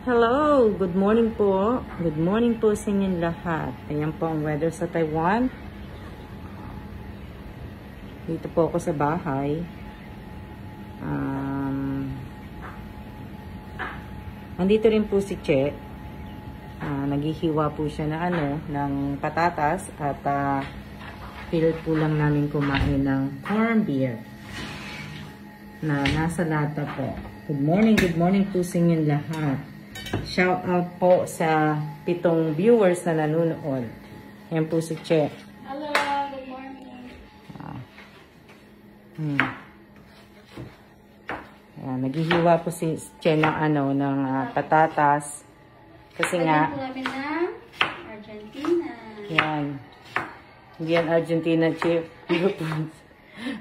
Hello! Good morning po. Good morning po sa inyong lahat. Ayan po ang weather sa Taiwan. Dito po ako sa bahay. Andito rin po si Che. Naghihiwa po siya na ng patatas at feel po lang namin kumain ng corn beer na nasa lata po. Good morning po sa inyong lahat. Shout out po sa 7 viewers na nanonood. Yan po si Che. Hello, good morning. Naghihiwa po si Che ng patatas. Kasi nga po namin ng Argentina. yan. Hindi yan Argentina, Che.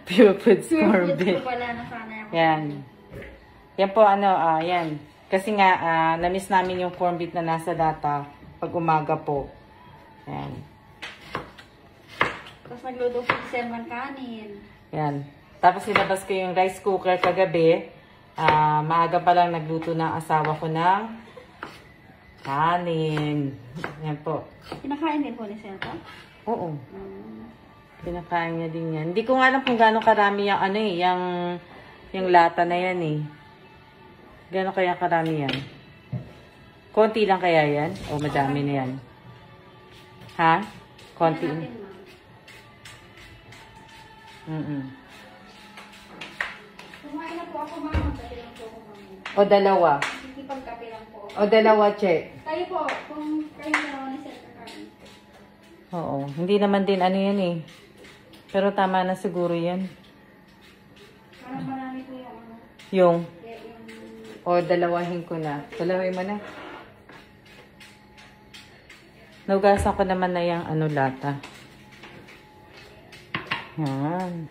Pure Foods corned beef. Yan. Yan po yan. Kasi nga, na-miss namin yung corned beef na nasa data pag umaga po. Yan. Tapos nagluto po si Selman kanin. Yan. Tapos nilabas ko yung rice cooker kagabi. Maaga pa lang nagluto ng asawa ko ng kanin. Yan po. Pinakain din po ni Selman? Oo. Pinakain niya din yan. Hindi ko nga alam kung gano'ng karami yung yung lata na yan eh. Gano'n kaya karami yan? Konti lang kaya yan? O madami na yan? Ha? Konti? Kumain na po ako, mama. Dali lang po ako, mama. O dalawa? Hindi pagkape lang po. O dalawa, Che? Kayo po, kung kayo na ni Selman kanin. Oo. Hindi naman din yan eh. Pero tama na siguro yan. Parang marami po yung Yung? O dalawahin ko na. Dalawahin mo na. Naugasan ko naman na yung lata. Yan.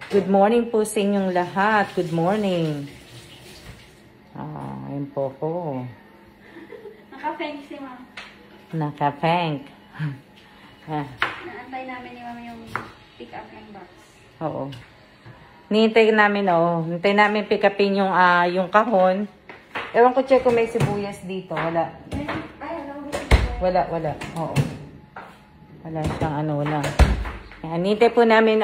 Good morning po sa inyong lahat. Good morning. Ayun po ko. Naka-thank si ma'am. Naka-thank. Naantay namin ni ma'am yung pick up yung box. Oo. Nihintay namin, hintay namin pick upin yung kahon. Ewan ko, check kung may sibuyas dito. Wala. Ay, alam mo ba? Wala. Oo. Wala siyang wala. Nihintay po namin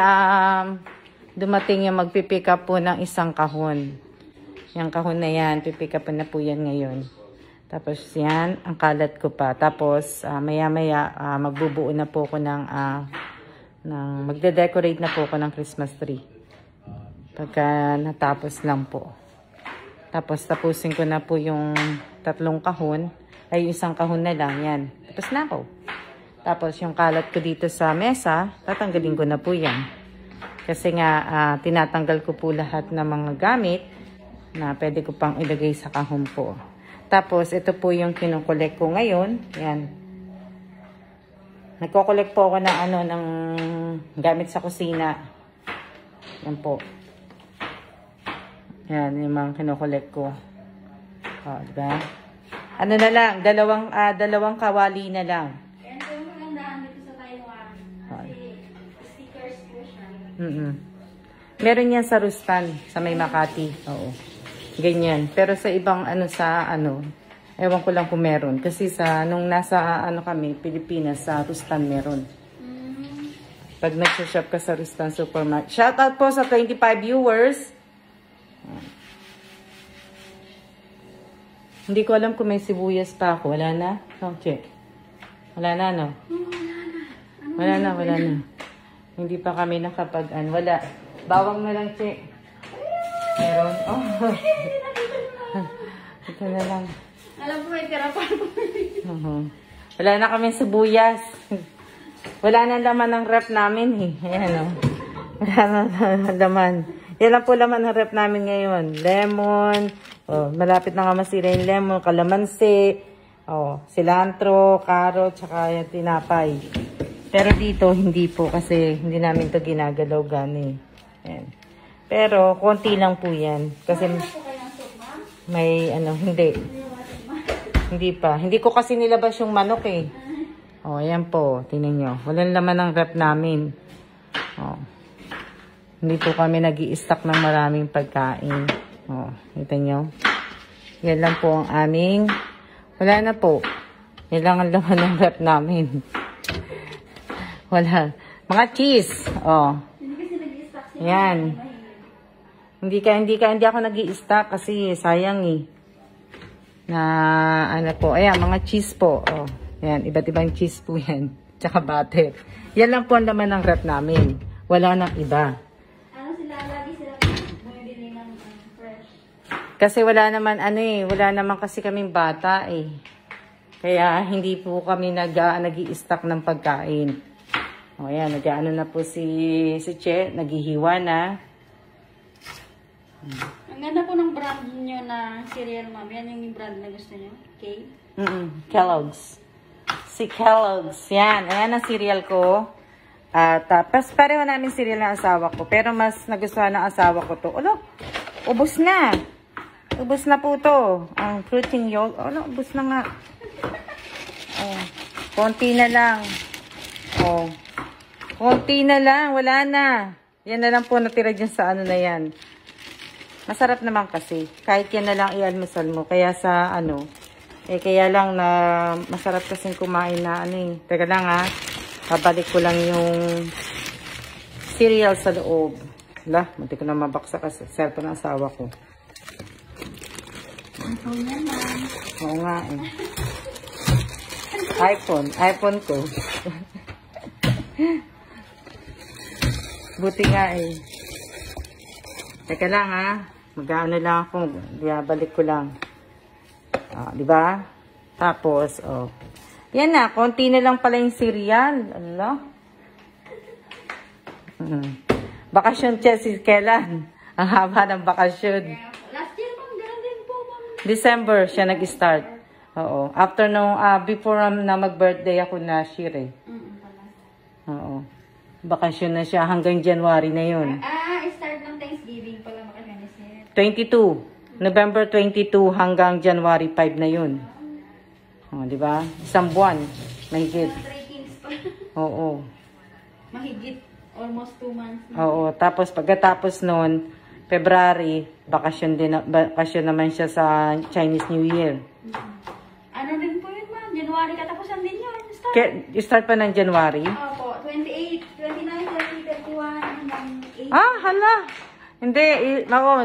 dumating yung magpipick up po ng isang kahon. Yung kahon na yan, pipick up na po yan ngayon. Tapos yan, ang kalat ko pa. Tapos maya-maya magbubuo na po ko magde-decorate na po ko ng Christmas tree. Pagka natapos lang po. Tapos tapusin ko na po yung 3 kahon. Ay, yung isang kahon na lang. Yan. Tapos na ako. Tapos yung kalat ko dito sa mesa, tatanggalin ko na po yan. Kasi nga, tinatanggal ko po lahat ng mga gamit na pwede ko pang ilagay sa kahon po. Tapos, ito po yung kinukolek ko ngayon. Yan. Nagko-collect po ako ng gamit sa kusina. Yan po. Yan, yung mga kinokolek ko. Diba? Ano na lang, dalawang kawali na lang. Yan po yung magandaan dito sa Taiwan. Kasi stickers po siya. Meron yan sa Rustan, sa may Makati. Oo. Ganyan. Pero sa ibang ewan ko lang kung meron. Kasi nung nasa kami, Pilipinas, sa Rustan meron. Pag nag-shop ka sa Rustan Supermarket. Shoutout po sa 25 viewers. Hindi ko alam kung may sibuyas pa ako. Wala na? Check. Wala na, no? Wala na. Hindi pa kami wala. Bawang na lang, check. Meron? Ito na lang. Alam ko may tira pa. Wala na kami sibuyas. Wala na laman ng rep namin eh. Ayan Wala na laman. Yan lang po laman ng rep namin ngayon. Lemon. Malapit na nga masira yung lemon. Kalamansi. Cilantro, carrot, tsaka yung tinapay. Pero dito, hindi po. Kasi hindi namin to ginagalaw gani. Ayan. Pero, konti lang po yan. Kasi may hindi. Hindi pa. Hindi ko kasi nilabas yung manok eh. Ayan po. Tingnan nyo. Walang laman ng rep namin. Hindi po kami nag-i-stock ng maraming pagkain. Kita nyo? Yan lang po ang aming Wala na po. Yan lang ang laman ng rep namin. Wala. Mga cheese. Oh. Hindi kasi nag-i-stock sila. Yan. Hindi ako nag-i-stock kasi sayang eh. Na ano po. Ayan, mga cheese po. Oh. Yan, iba't ibang cheese po yan. Tsaka butter. Yan lang po ang laman ng rep namin. Wala nang iba. Ano sila, lagi sila bumibili ng fresh. Kasi wala naman wala naman kasi kaming bata eh. Kaya hindi po kami nag-i-stock ng pagkain. O ayan, nag-ano na po si Che, naghihiwa na. Ang ganda po ng brand nyo na cereal, ma'am. Yan yung brand na gusto nyo? Okay? Kellogg's. Si Kellogg's. Yan, ayan ang cereal ko. At pareho namin cereal ng asawa ko. Pero mas nagustuhan ng asawa ko to. Ulo, ubos na. Ubos na po to. Ang protein yolk. Ulo, ubos na nga. Oh, konti na lang. Oh. Konti na lang, wala na. Yan na lang po natira dyan sa ano na yan. Masarap naman kasi. Kahit yan na lang i-almusal mo. Kaya sa kaya lang na masarap kasing kumain na Teka lang ha. Babalik ko lang yung cereal sa loob. Wala, munti ko na mabaksa kasi. Cellphone ng asawa ko. Oo nga eh. iPhone ko. Buti nga eh. Teka lang ha. Mag-ano lang ako. Balik ko lang. Di ba? Tapos, yan na. Konti na lang pala yung cereal. Allah. Bakasyon si kailan? Ang haba ng bakasyon. Last year, ma'am, gano'n din po, ma'am. December siya nag-start. Oo. After before na mag-birthday ako na share eh. Oo. Bakasyon na siya hanggang January na yun. Start ng Thanksgiving pala makakanisip. 22. November 22 hanggang January 5 na yun. Di ba? Isang buwan. Mahigit. 3 kings pa. Oo. Mahigit. Almost 2 months. Oo. Tapos pagkatapos noon, February, bakasyon naman siya sa Chinese New Year. Ano din po yun, ma'am? January katapusan din yun. Start pa ng January? Opo. 28, 29, 30, 31, hanggang 8. Hala. Hindi.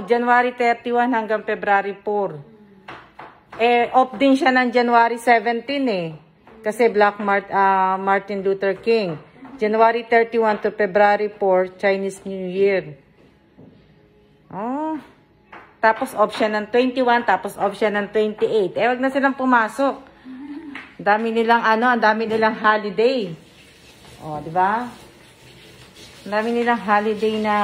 January 31 hanggang February 4. Off din siya ng January 17 eh. Kasi Martin Luther King. January 31 to February 4, Chinese New Year. Tapos off siya ng 21, tapos off siya ng 28. Wag na silang pumasok. Ang dami nilang holiday. Di ba? Ang dami nilang holiday na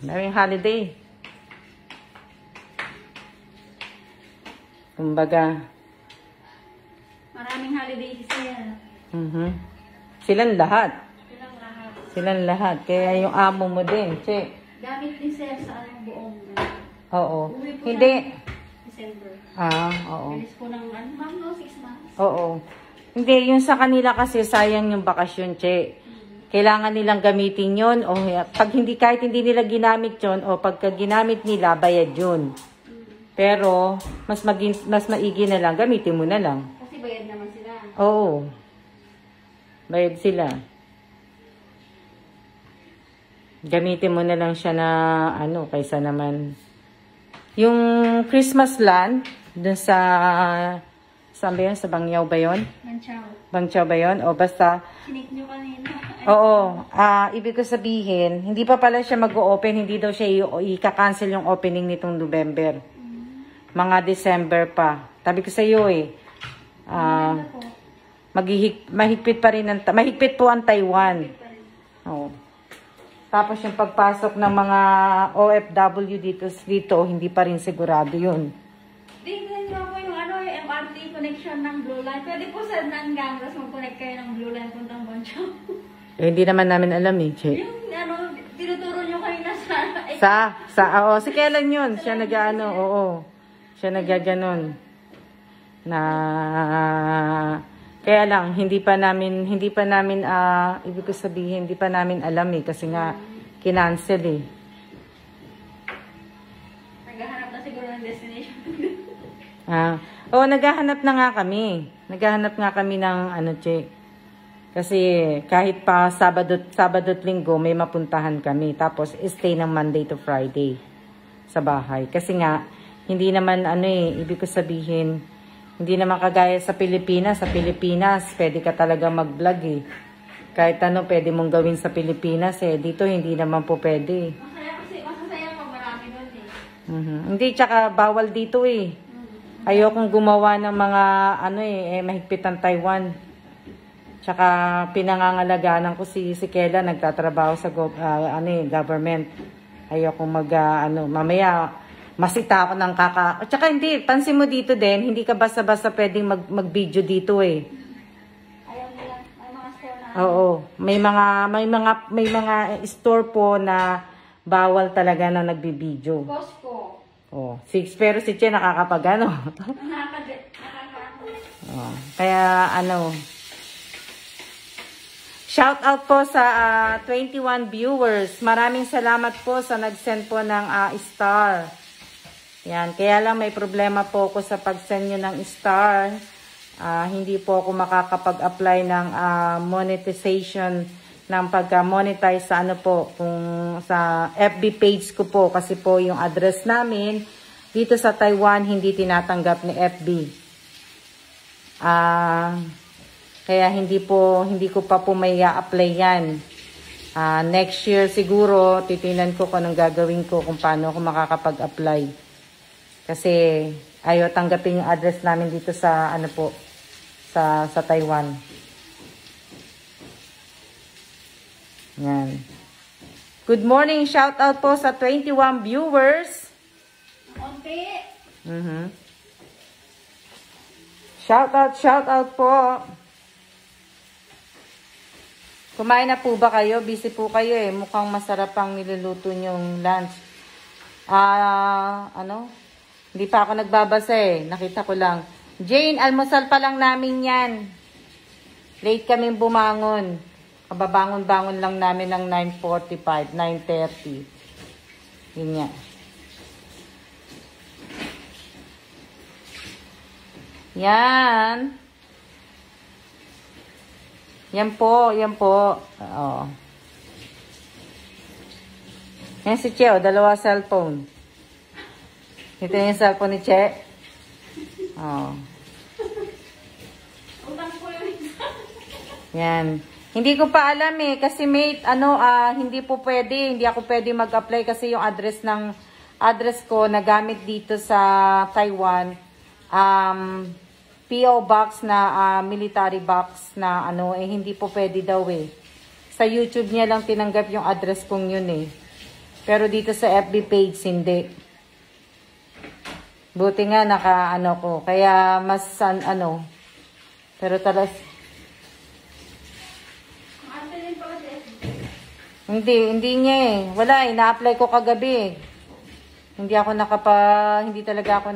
daming holiday. Kumbaga, Maraming holiday sila. Silang lahat. Silang lahat. Kaya yung amo mo din, Che. Gamit din sila sa buong Oo. uwi po Hindi. ng December. Oo. Bilis po ng ma'am, 6 months. Oo. Hindi, yung sa kanila kasi sayang yung bakasyon, Che. Kailangan nilang gamitin yun. O kahit hindi nila ginamit yun, o pagka ginamit nila, bayad yun. Pero, mas maigi na lang, gamitin mo na lang. Kasi bayad naman sila. Oo. Bayad sila. Gamitin mo na lang siya na kaysa naman. Yung Christmas land, dun sa, saan ba yun? Sa Bangyaw ba yun? Bangyaw ba yun? O basta, Sinik nyo kanina. oo. Ibig ko sabihin, hindi pa pala siya mag-o-open, hindi daw siya i-cancel yung opening nitong November. Mga December pa. Tabi ko sa iyo eh. Mahigpit pa rin mahigpit po ang Taiwan. Oo. Tapos yung pagpasok ng mga OFW dito hindi pa rin sigurado yun. Tingnan nyo po yung MRT connection ng Blue Line. Pwede po sa Nangangas mag-connect kayo ng Blue Line puntang Boncho. Hindi naman namin alam eh, Che. Yung tinuturo nyo kayo na si Kailan yun? Siya Siya nagaganon. Kaya lang, hindi pa namin, ibig ko sabihin, hindi pa namin alam eh, kasi nga, kinancel eh. Naghahanap na siguro ng destination. Naghahanap na nga kami. Naghahanap nga kami ng ano, che. Kasi kahit pa Sabado at Linggo may mapuntahan kami. Tapos stay ng Monday to Friday sa bahay. Kasi nga hindi naman ibig ko sabihin, hindi naman kagaya sa Pilipinas. Sa Pilipinas, pwede ka talaga mag-vlog eh. Kahit pwede mong gawin sa Pilipinas eh. Dito hindi naman po pwede. Masasaya pag marami doon eh. Hindi, tsaka bawal dito eh. Ayokong gumawa ng mga mahigpit ang Taiwan. Tsaka pinangangalagaan ko si Kela, nagtatrabaho sa government. Ayokong mamaya masita ako ng Tsaka hindi, pansin mo dito din, hindi ka basta-basta pwedeng mag-video dito eh. Ayaw nila, may mga store na. Oo, may mga store po na bawal talaga na nagbi-video. Costco. Oh, pero si Che nakakapag kaya shout out po sa 21 viewers. Maraming salamat po sa nag-send po ng star. Yan, kaya lang may problema po ako sa pag-send nyo ng star. Hindi po ako makakapag-apply ng monetization ng pagka-monetize sa kung sa FB page ko po, kasi po yung address namin dito sa Taiwan hindi tinatanggap ni FB. Kaya hindi ko pa po may apply yan. Next year siguro titingnan ko kung anong gagawin ko, kung paano ako makakapag-apply. Kasi ayaw tanggapin yung address namin dito sa sa Taiwan. Yan. Good morning, shout out po sa 21 viewers. Konti. Shout out po. Kumain na po ba kayo? Busy po kayo eh. Mukhang masarap ang niluluto nyong lunch. Hindi pa ako nagbabasa eh. Nakita ko lang. Jane, almusal pa lang namin yan. Late kami bumangon. Kababangon-bangon lang namin ng 9:45, 9:30. Yun nga. Yan. Yan po. Oo. Yan si Che, dalawa cellphone. Ito yung cellphone ni Che. Oo. Utang po yung Yan. Hindi ko pa alam eh, kasi mate, hindi po pwede, hindi ako pwede mag-apply kasi yung address ko na gamit dito sa Taiwan, PO box na military box na hindi po pwede daw eh. Sa YouTube niya lang tinanggap yung address kong yun eh. Pero dito sa FB page hindi. Buti nga ko, kaya mas pero talas. Hindi niya eh. Wala eh. Na-apply ko kagabi eh. Hindi talaga ako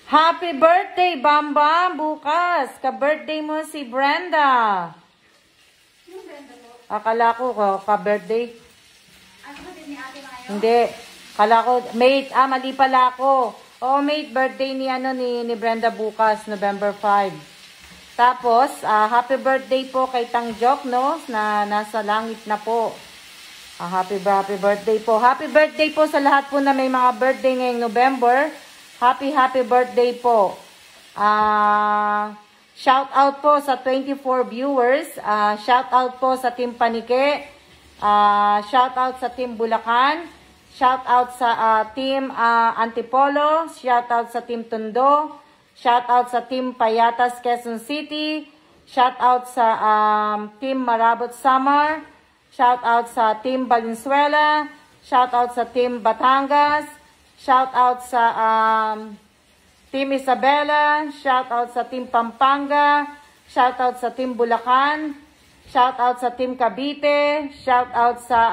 Happy birthday, Bambam! Bukas! Ka-birthday mo si Brenda. Yung Brenda po. Akala ko ka-birthday. Kasi ni ate na ngayon? Hindi. Akala ko, mate, mali pala ako. Mate, birthday ni Brenda bukas, November 5. Tapos, happy birthday po kay Tangjok, no? Na nasa langit na po. Happy birthday po. Happy birthday po sa lahat po na may mga birthday ngayong November. Happy birthday po. Shout out po sa 24 viewers. Shout out po sa Team Panike. Shout out sa Team Bulacan. Shout out sa Team Antipolo. Shout out sa Team Tondo. Shout out sa Team Payatas, Quezon City. Shout out sa Team Marabot Samar. Shout out sa Team Valenzuela. Shout out sa Team Batangas. Shout out sa Team Isabela. Shout out sa Team Pampanga. Shout out sa Team Bulacan. Shout out sa Team Cavite. Shout out sa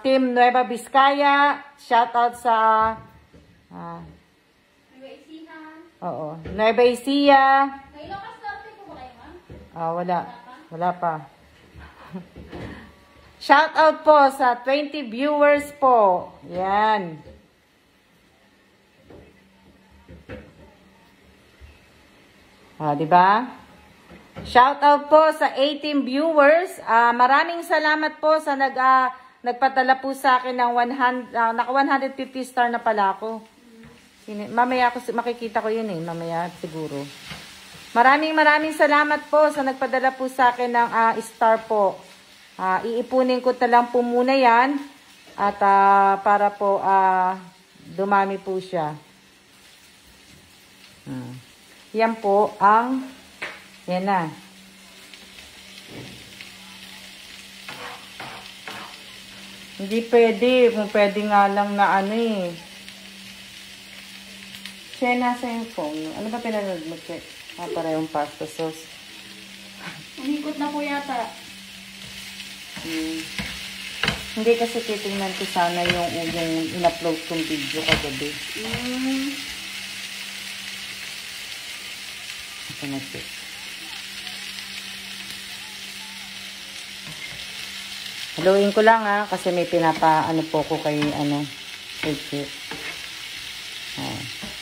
Team Nueva Vizcaya. Shout out sa Nueva Ecija. May Ilocos Norte po ba kayo, ma'am? Wala pa. Shout out po sa 20 viewers po. Yan. Di ba? Shout out po sa 18 viewers. Maraming salamat po sa nagpadala po sa akin ng 150 star na pala ako. Mamaya makikita ko yun mamaya siguro. Maraming salamat po sa nagpadala po sa akin ng star po. Iipunin ko na lang po muna yan at para po dumami po siya. Yan po yan na. Hindi pwede. Pwede nga lang na Siya nasa yung phone. Ano ba pinanood mo, check? Parehong pasta sauce. Umikot na po yata. Hindi kasi titingnan ko sana yung in-upload kong video kagabi. Ito na check. Haluin ko lang kasi may pinapaano po ko kay check.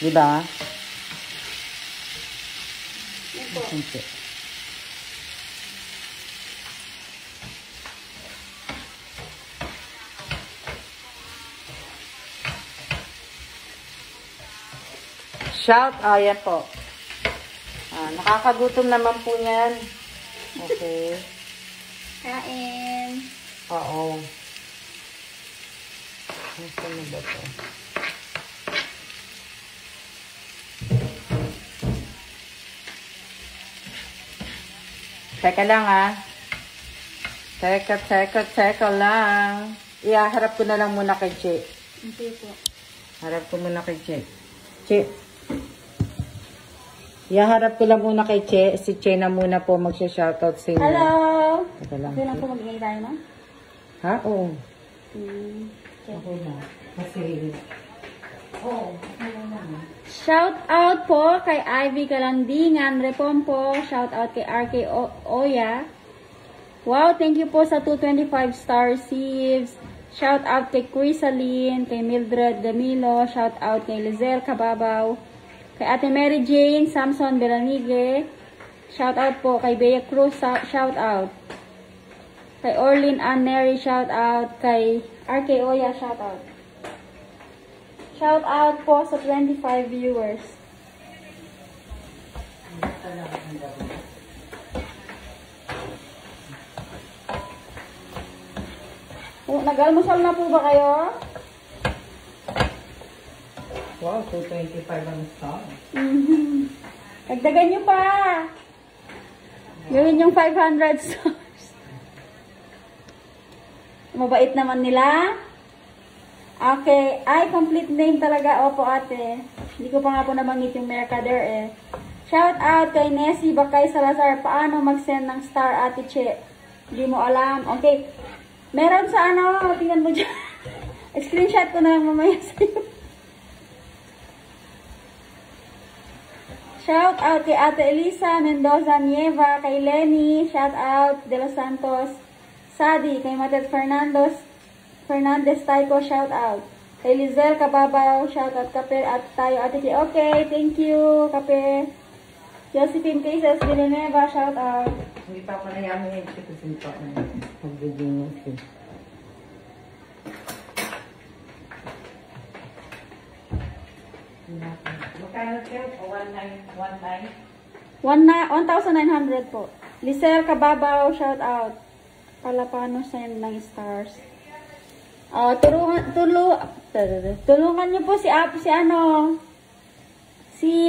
Diba? Okay. Shout, yan po. Nakakagutom naman po yan. Okay. Kain. Oo. Ano na ba ito? Teka lang Teka lang. Harap ko na lang muna kay Che. Okay po. Harap ko muna kay Che. Che. Harap ko lang muna kay Che. Si Che na muna po magsha-shoutout sa inyo. Hello! Teka lang. Okay lang po mag-ingay tayo, no? Ha? Oo. Okay. Ako na. Kasi... Oo. Shout out po kay Ivy Kalandingan Repompo. Shout out kay RK Oya. Wow, thank you po sa 225 star receives. Shout out kay Crisaline, kay Mildred Damilo. Shout out kay Lizelle Kababaw. Kay Ate Mary Jane Samson Belanige. Shout out po kay Bea Cruz. Shout out. Kay Orlin Ann Neri. Shout out. Kay RK Oya. Shout out. Shout out po sa 25 viewers. Nag-almusal na po ba kayo? Wow, 225 ang star. Dagdagan nyo pa. Gawin yung 500 stars. Mabait naman nila. Okay. Ay, complete name talaga. Opo, ate. Hindi ko pa nga po nabanggit yung Mercader Shout out kay Nessie Bakay Salazar. Paano mag-send ng star, ate Che? Hindi mo alam. Okay. Meron sa tingnan mo dyan. Screenshot ko na lang mamaya sa'yo. Shout out kay Ate Elisa Mendoza Nieva, kay Lenny, shout out De Los Santos, Sadi, kay Matet Fernandez Taiko, shout out. Kay Lizelle Kababaw, shout out Kape at tayo Ate Che. Okay, thank you, Kape. Josephine Cases Villanueva, shout out. Hindi pa ako nayamin yung kasi pa mag-video nyo. Magkano siya? 1,900 po. Lizelle Kababaw, shout out. Palapano send ng stars. Tulungan niyo po si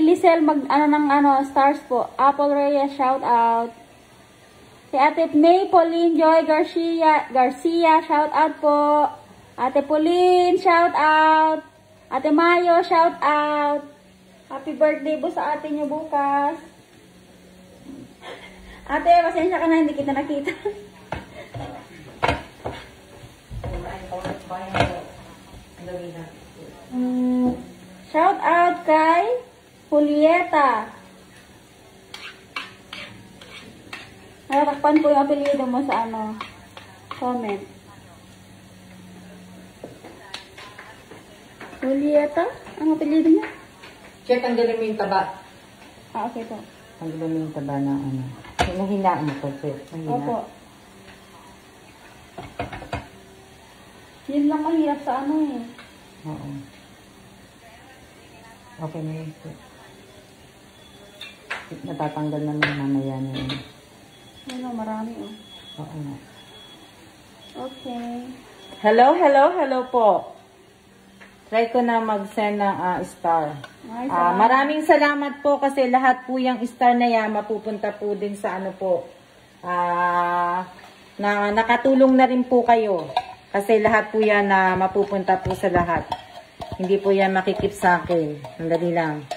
Lizelle stars po. Apple Reyes, shout out. Si Ate May Pauline Joy Garcia, shout out po. Ate Pauline, shout out. Ate Mayo, shout out. Happy birthday po sa ate niyo bukas. Ate, pasensya ka na, hindi kita nakita. Shout out kay Julieta. Natatakpan ko yung apelyido mo sa comment. Julieta? Ang apelido niya? Check, tanggalin mo yung taba. Ah, okay po. Tanggalin mo yung taba na ano. Nahinaan mo po, Check. Opo. Yun lang mahirap sa ano eh. Oo. Okay na yun, Check. Natatanggal naman mamaya na yun. Ano, marami oh. Oo nga. Okay. Hello, hello, hello po. Try ko na mag-send ng star. Ay, salamat. Maraming salamat po kasi lahat po yung star na yan mapupunta po din sa ano po. Na nakatulong na rin po kayo. Kasi lahat po yan na mapupunta po sa lahat. Hindi po yan makikip sa akin. Sandali lang.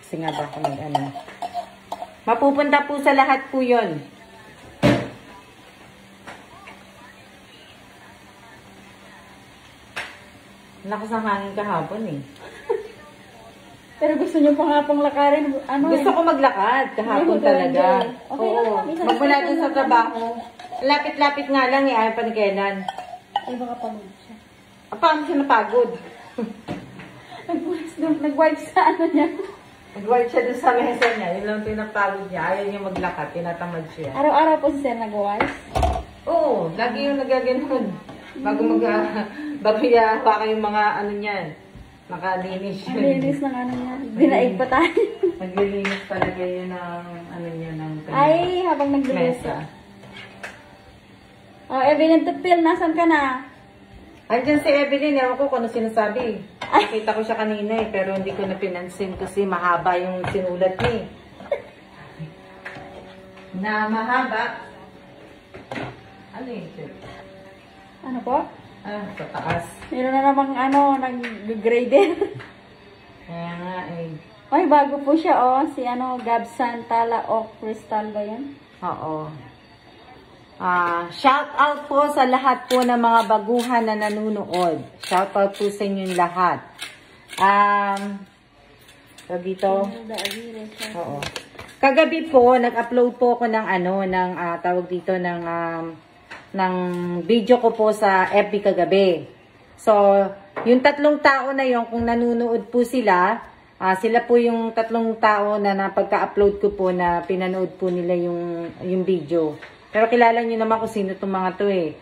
Kasi nga ba kung ano. Mapupunta po sa lahat po yun. Lakas ng hangin kahapon eh. Pero gusto niyo pa nga pong lakarin. Ano Gusto ko maglakad kahapon talaga. Okay Oo. lang, isa- Magmula isa dun sa lang. trabaho. Lapit-lapit nga lang eh. Ayaw pa ni Kenan. Ay, baka pagod siya. Paano siya napagod? Nag-wipe sa ano niya. Nag-wipe siya dun sa mesa niya. Yun lang pinapagod niya. Ayaw niya maglakad. Tinatamad siya. Araw-araw po si Sir nag-wipe. Oo. Lagi yung nagaganon. Bago hawakan yung mga ano niyan. Nakalinis Ang yun. linis ng ano niya. Dinaig pa tayo. Naglilinis talaga yun ng ano niya ng Ay, habang naglilinis. mesa. Oh, Evelyn Tupil, nasan ka na? Andiyan si Evelyn, ewan ko kung ano sinasabi. Nakita ko siya kanina eh, pero hindi ko na pinansin kasi mahaba yung sinulat niya eh. Na mahaba. Ano yun? Ano po? Sa taas. Meron na namang ano, nag-grader. Kaya nga eh. Ay, bago po siya oh. Si ano, Gabsan Tala o Crystal ba yan? Oo. Shout out po sa lahat po ng mga baguhan na nanunood. Shout out po sa inyong lahat. Dito. Oo. Kagabi po, nag-upload po ako ng ano, ng tawag dito ng video ko po sa FB kagabi. So, yung 3 tao na yon kung nanunood po sila, sila po yung 3 tao na napagka-upload ko po na pinanood po nila yung video. Pero kilala niyo naman kung sino itong mga to eh.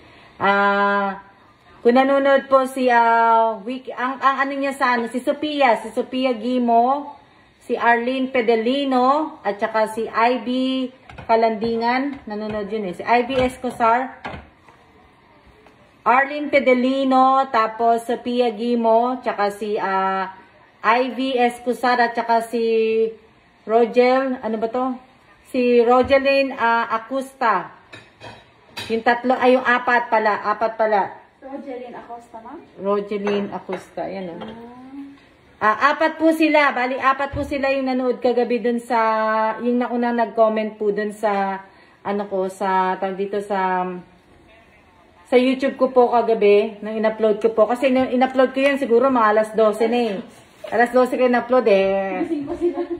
Kung nanonood po si, ang ano niya sa ano, si Sophia Gimo, si Arlene Pedelino, at saka si Ivy Kalandingan, nanonood yun eh. Si Ivy Escosar, Arlene Pedelino, tapos Sophia Gimo, tsaka si Ivy Escosar, at tsaka si Rogel, ano ba to? Si Rogeline Acosta. Yung 3, ay yung 4 pala. Rogeline Acosta, ma'am? Rogeline Acosta, yan o. 4 po sila. Bali, 4 po sila yung nanood kagabi dun sa, yung naunang nag-comment po dun sa, ano ko, sa, tawag dito sa YouTube ko po kagabi, nang in-upload ko po. Kasi nung in-upload ko yan, siguro mga alas 12 na eh. Alas 12 ko in-upload eh.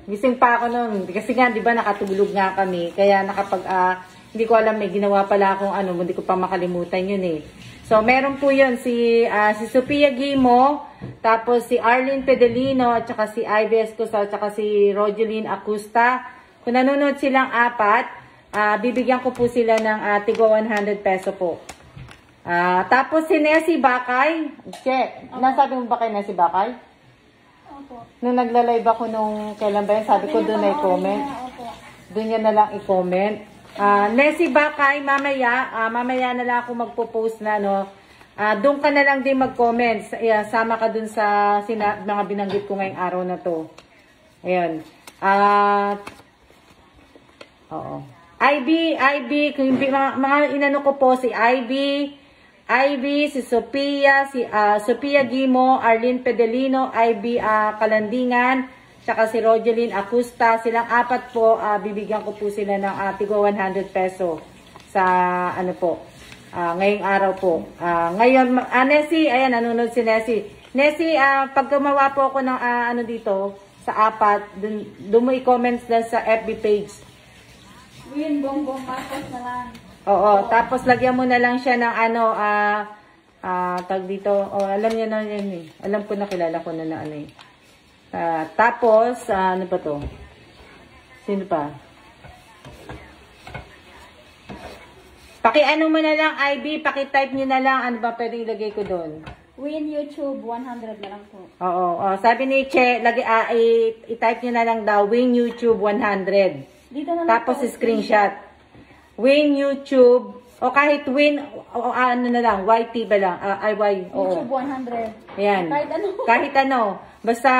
Gising pa ako nun. Kasi nga, di ba, nakatulog nga kami. Kaya hindi ko alam, may ginawa pala akong ano, hindi ko pa makalimutan yun eh. So, meron po yun, si Sophia Gimo, tapos si Arlene Pedelino, at saka si Ivy Escosar, at saka si Rogeline Acosta. Kung nanonood silang 4, bibigyan ko po sila ng tigo 100 peso po. Tapos si Nessie Bakay, check. Nasabi mo ba kay Nessie Bakay? Opo. Nung nagla-live ako nung kailan ba yun, sabi ko doon na i-comment. Doon niya na lang i-comment. Nessie Bakay, mamaya na lang ako magpo-post na, no. Doon ka na lang din mag-comment. Sama ka doon sa mga binanggit ko ngayong araw na to. Ayun. Oo. Ivy, kung mga inano ko po, si Ivy, si Sophia, si Sophia Gimo, Arlene Pedelino, Ivy Kalandingan, tsaka si Rogeline Acosta. Silang 4 po, bibigyan ko po sila ng tigo 100 peso sa ano po, ngayong araw po. Ngayon, Nessie, ayan, nanonood si Nessie. Nessie, pag gumawa po ako ng ano dito, sa 4, doon mo i-comments lang sa FB page. Win, bongbong, Marcos na lang. Oo, tapos lagyan mo na lang siya ng ano, tag dito. Oh, alam niya na yan eh. Alam ko na, kilala ko na ano eh. Tapos, ano ba to? Sino pa? Paki-ano mo na lang, IB, paki-type niyo na lang, ano ba pwedeng ilagay ko doon? Win YouTube 100 na lang po. Oo, sabi ni Che, i-type niyo na lang daw, Win YouTube 100. Dito na lang Tapos po. screenshot. Win YouTube, o kahit win, ano na lang, YT ba lang? IY, oo. YouTube 100. Ayan. Kahit ano. Kahit ano. Basta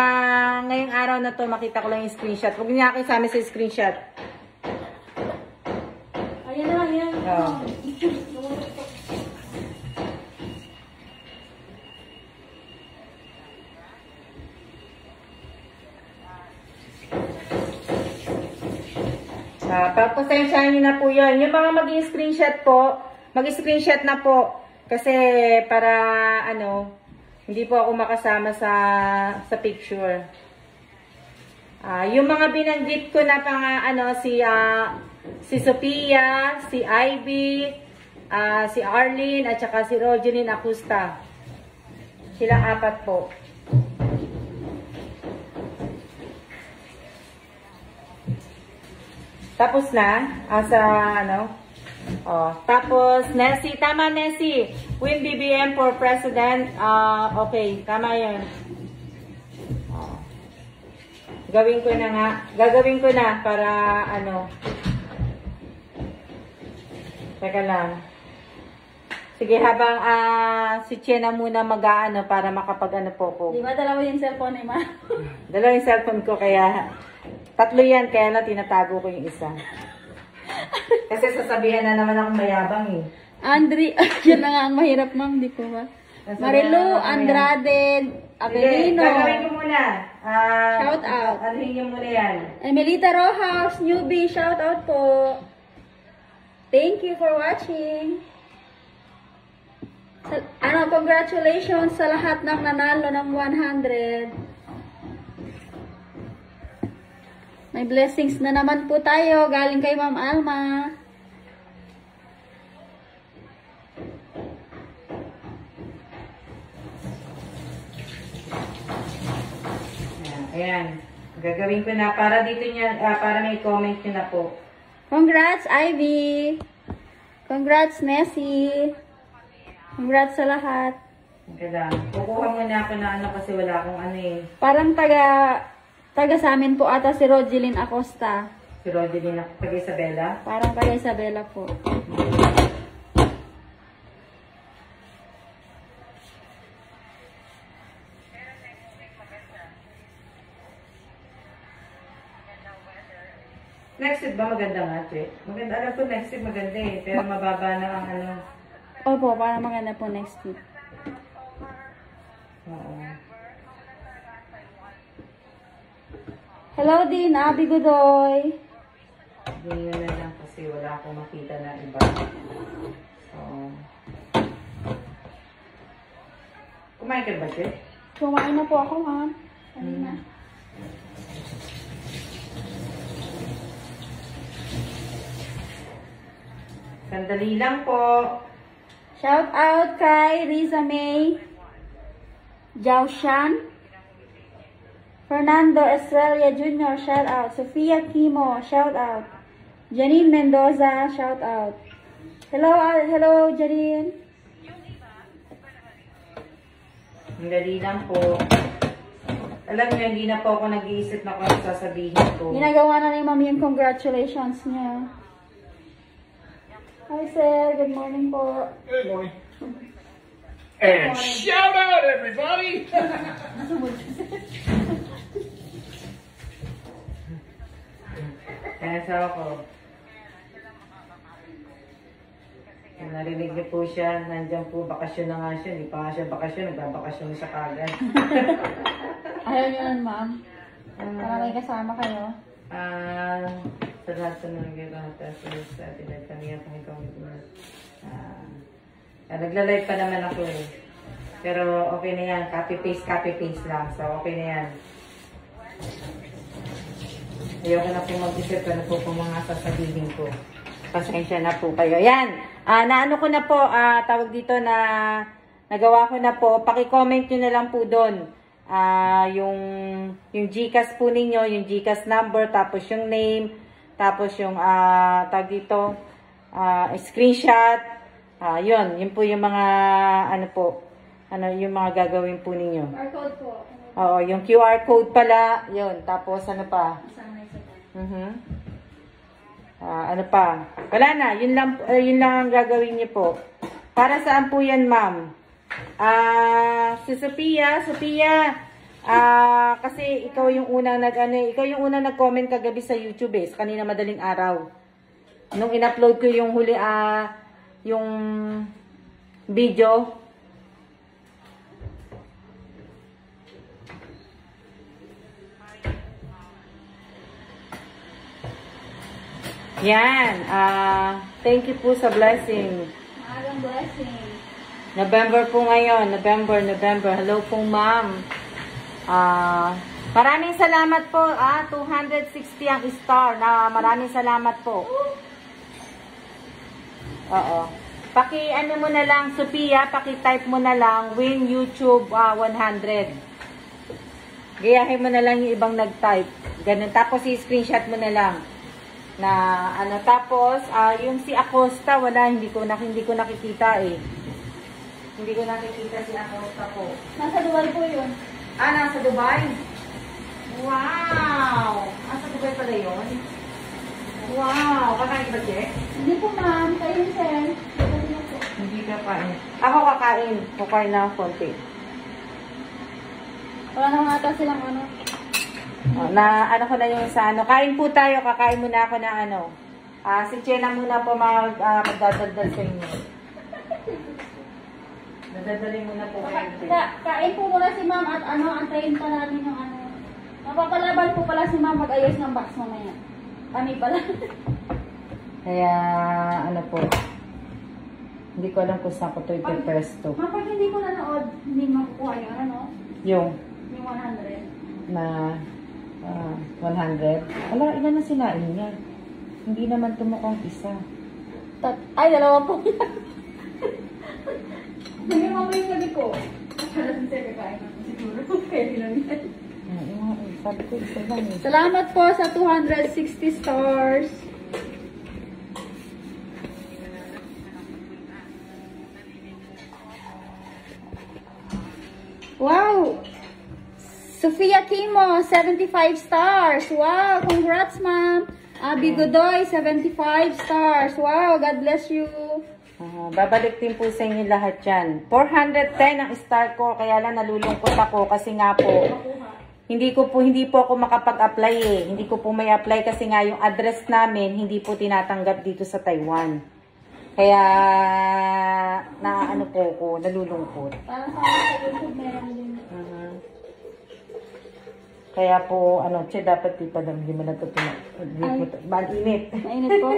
ngayong araw na to, makita ko lang yung screenshot. Huwag niya kayo sa amin sa screenshot. Ayan na lang, yan. Oo. Pasensyahan nyo na po yun. Yung mga mag-screenshot po, mag-screenshot na po. Kasi para, ano, hindi po ako makasama sa picture. Yung mga binanggit ko na pang, ano, si Sophia, si Ivy, si Arlene, at saka si Rogeline Acosta. Silang 4 po. Tapos na, sa ano, tapos, Nessie, tama Nessie, Win BBM for President, okay, tama yun. Gawin ko na nga, gagawin ko na para, ano, teka lang. Sige, habang, si Chena muna mag-ano para makapag-ano po ko. Di ba dalawa yung cellphone ni Ma? Dalawa yung cellphone ko, kaya 3 yan, kaya na tinatago ko yung isa. Kasi sasabihan na naman akong mayabang eh. Andri, yan na nga ang mahirap, ma'am, di po ba? Marilu, Andrade, Avelino. Gagawin ko muna. Shout out. Alhin niyo muna yan. Emelita Rojas, newbie, shout out po. Thank you for watching. Congratulations sa lahat ng nanalo ng 100. May blessings na naman po tayo. Galing kay Ma'am Alma. Ayan. Gagawin ko na para dito niya, para may comment nyo na po. Congrats, Ivy. Congrats, Nessie. Congrats sa lahat. Okay lang. Kukuha muna ako na ano kasi wala akong ano eh. Parang taga sa amin po ata si Rogeline Acosta. Si Rogeline ako, taga Isabela. Parang taga Isabela po. Next week ba maganda nga, Che? Maganda, alam ko next week maganda eh. Pero mababa na ang ano. Opo, parang maganda po next week. Oo. Hello din, Abi Godoy. Hindi na lang kasi wala akong makita na iba. So, kumain ka ba, Che? Kumain na po ako, ma'am. Kanina. Sandali lang po. Shout out kay Riza May, Jiao Shan, Fernando Estrella Jr., shout out. Sofia Kimo, shout out. Janine Mendoza, shout out. Hello Janine. Sandali lang po. Alam niyo, hindi na po ako nag-iisip na kung ano sasabihin ko. Ginagawa na ni Ma'am yung congratulations niya. Hi sir, good morning po. Good morning. And shout out, everybody! Kaya sa ako. Narinig niyo po siya, nandiyan po, bakasyon na nga siya. Hindi pa nga siya bakasyon, nagbabakasyon na siya kagad. Ayaw niyo nun, ma'am. Para may kasama kayo. Sa lahat sa nagagawa sa atin kami ang pangitong nagla-live pa naman ako eh. Pero okay na yan, copy-paste lang. So okay na yan. Ayoko na po mag-isip ano po kung mga sasabihin ko. Pasensya na po kayo. Yan. Naano ko na po, tawag dito na nagawa ko na po. Paki-comment nyo na lang po doon. Yung GCash po ninyo, yung GCash number, tapos yung name, tapos yung tawag dito, screenshot. Yun po yung mga ano po, yung mga gagawin po ninyo. QR code po. Oo, yung QR code pala, yun. Tapos ano pa? Ano pa? Wala na, yun lang ang gagawin niyo po. Para saan po yan, ma'am? Si Sophia, kasi ikaw yung unang nag-comment kagabi sa YouTube kanina madaling araw. Nung in-upload ko yung huli, yung video. Yan, thank you po sa blessing. Maagang blessing. November po ngayon, November. Hello po, ma'am. Maraming salamat po. 260 ang star. Maraming salamat po. Oo. Ano mo na lang, Sophia, paki-type mo na lang, win YouTube 100. Gayahin mo na lang yung ibang nag-type. Ganun. Tapos i-screenshot mo na lang. Tapos, yung si Acosta, hindi ko nakikita eh. Hindi ko nakikita si Acosta po. Nasa Dubai po yun. Nasa Dubai? Wow! Nasa Dubai pala yun? Wow! Kakain ba, Che? Hindi po, ma'am. Kayo, sir. Hindi ka kain. Ako kakain. Kakain na konti. Wala naman ata silang ano. Ko na yung sa ano. Kain po tayo. Kakain muna ako na ano. Si Chena muna po magdadaldal sa inyo. Nadadali muna po kayo. Kain po muna si ma'am at antayin pa namin yung ano. Mapapalaban po pala si ma'am mag-ayos ng box mamaya. Kami pala. Kaya, po. Hindi ko alam kung saan ko ito ipipresto. Ma'am, pag hindi ko nanood, hindi makukuha yung ano? Yung 100. na 100. Wala, ilan na sinain niya. Hindi naman tumukhang isa. Dalawa po yan. Hindi mo yung sabi ko. Para sa sir, kakain natin siguro. Pwede lang yan. Sabi ko isa lang eh. Salamat po sa 260 stars. Wow! Sophia Kimo, 75 stars. Wow, congrats, ma'am. Abby Godoy, 75 stars. Wow, God bless you. Babalik din po sa inyo lahat yan. 410 ang star ko, kaya lang nalulungkot ako kasi nga po, hindi po ako makapag-apply eh. Hindi ko po may apply kasi nga yung address namin, hindi po tinatanggap dito sa Taiwan. Kaya, nalulungkot. Parang sa YouTube meron din. Kaya po, dapat di pa lang, hindi mo natutunan. Mainit. Mainit po?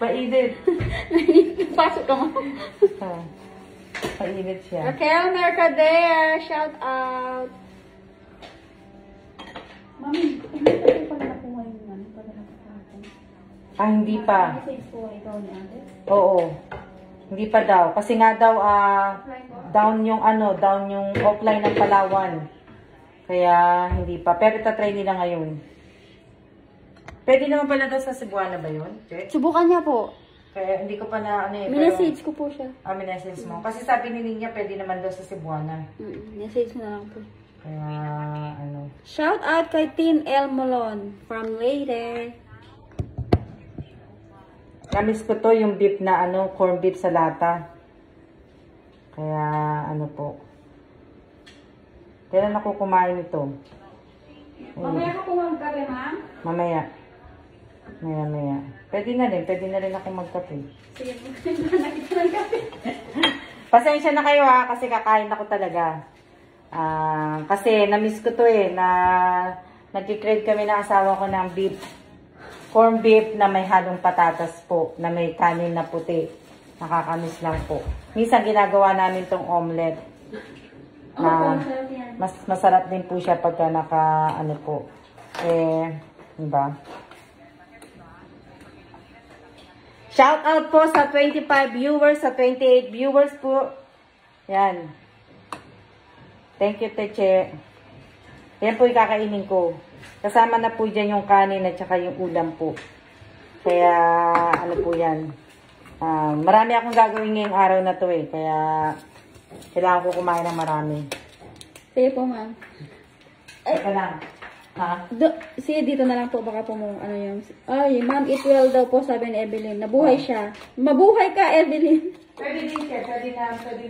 Mainit. Pasok ka mo. Mainit siya. Raquel Mercader, shout out. Mami, hindi pa rin pala nakuha yung mami. Hindi pa. Message po ikaw ni ate? Oo. Hindi pa daw. Kasi nga daw, down yung offline ng Palawan. Kaya, hindi pa. Pero itatry nila ngayon. Pwede naman pala daw sa Cebuana ba yun? Subukan niya po. Kaya hindi ko pa na Minessage ko po siya. Minessage mo. Kasi sabi ni Ninya, pwede naman daw sa Cebuana. Message mo na lang po. Kaya, Shout out kay Tin El Molon from Leyte. Namis ko to yung beef na corn beef sa lata. Kaya po. Kailan ako kumain ito? Mamaya ka po magkape, ma'am? Mamaya. Maya. Pwede na rin ako magkape. Sige po. Nakita ng kape. Pasensya na kayo kasi kakain ako talaga. Kasi namiss ko to na nag-crave kami ng asawa ko ng beef. Corn beef na may halong patatas po, na may kanin na puti. Nakakamiss lang po. Minsan ginagawa namin tong omelette. Mas masarap din po siya pagka diba? Shout out po sa 25 viewers, sa 28 viewers po. Yan. Thank you, Teche. Yan po yung kakainin ko. Kasama na po dyan yung kanin at saka yung ulam po. Kaya, ano po yan. Marami akong gagawin ngayong araw na to eh. Kaya, kailangan ko kumain ng marami. Sige po, ma'am. Saka lang. Ha? Sige, dito na lang po. Baka po mo, ano yung... Ay, ma'am, eat well daw po, sabi ni Evelyn. Nabuhay siya. Mabuhay ka, Evelyn. Pwede din siya. Pwede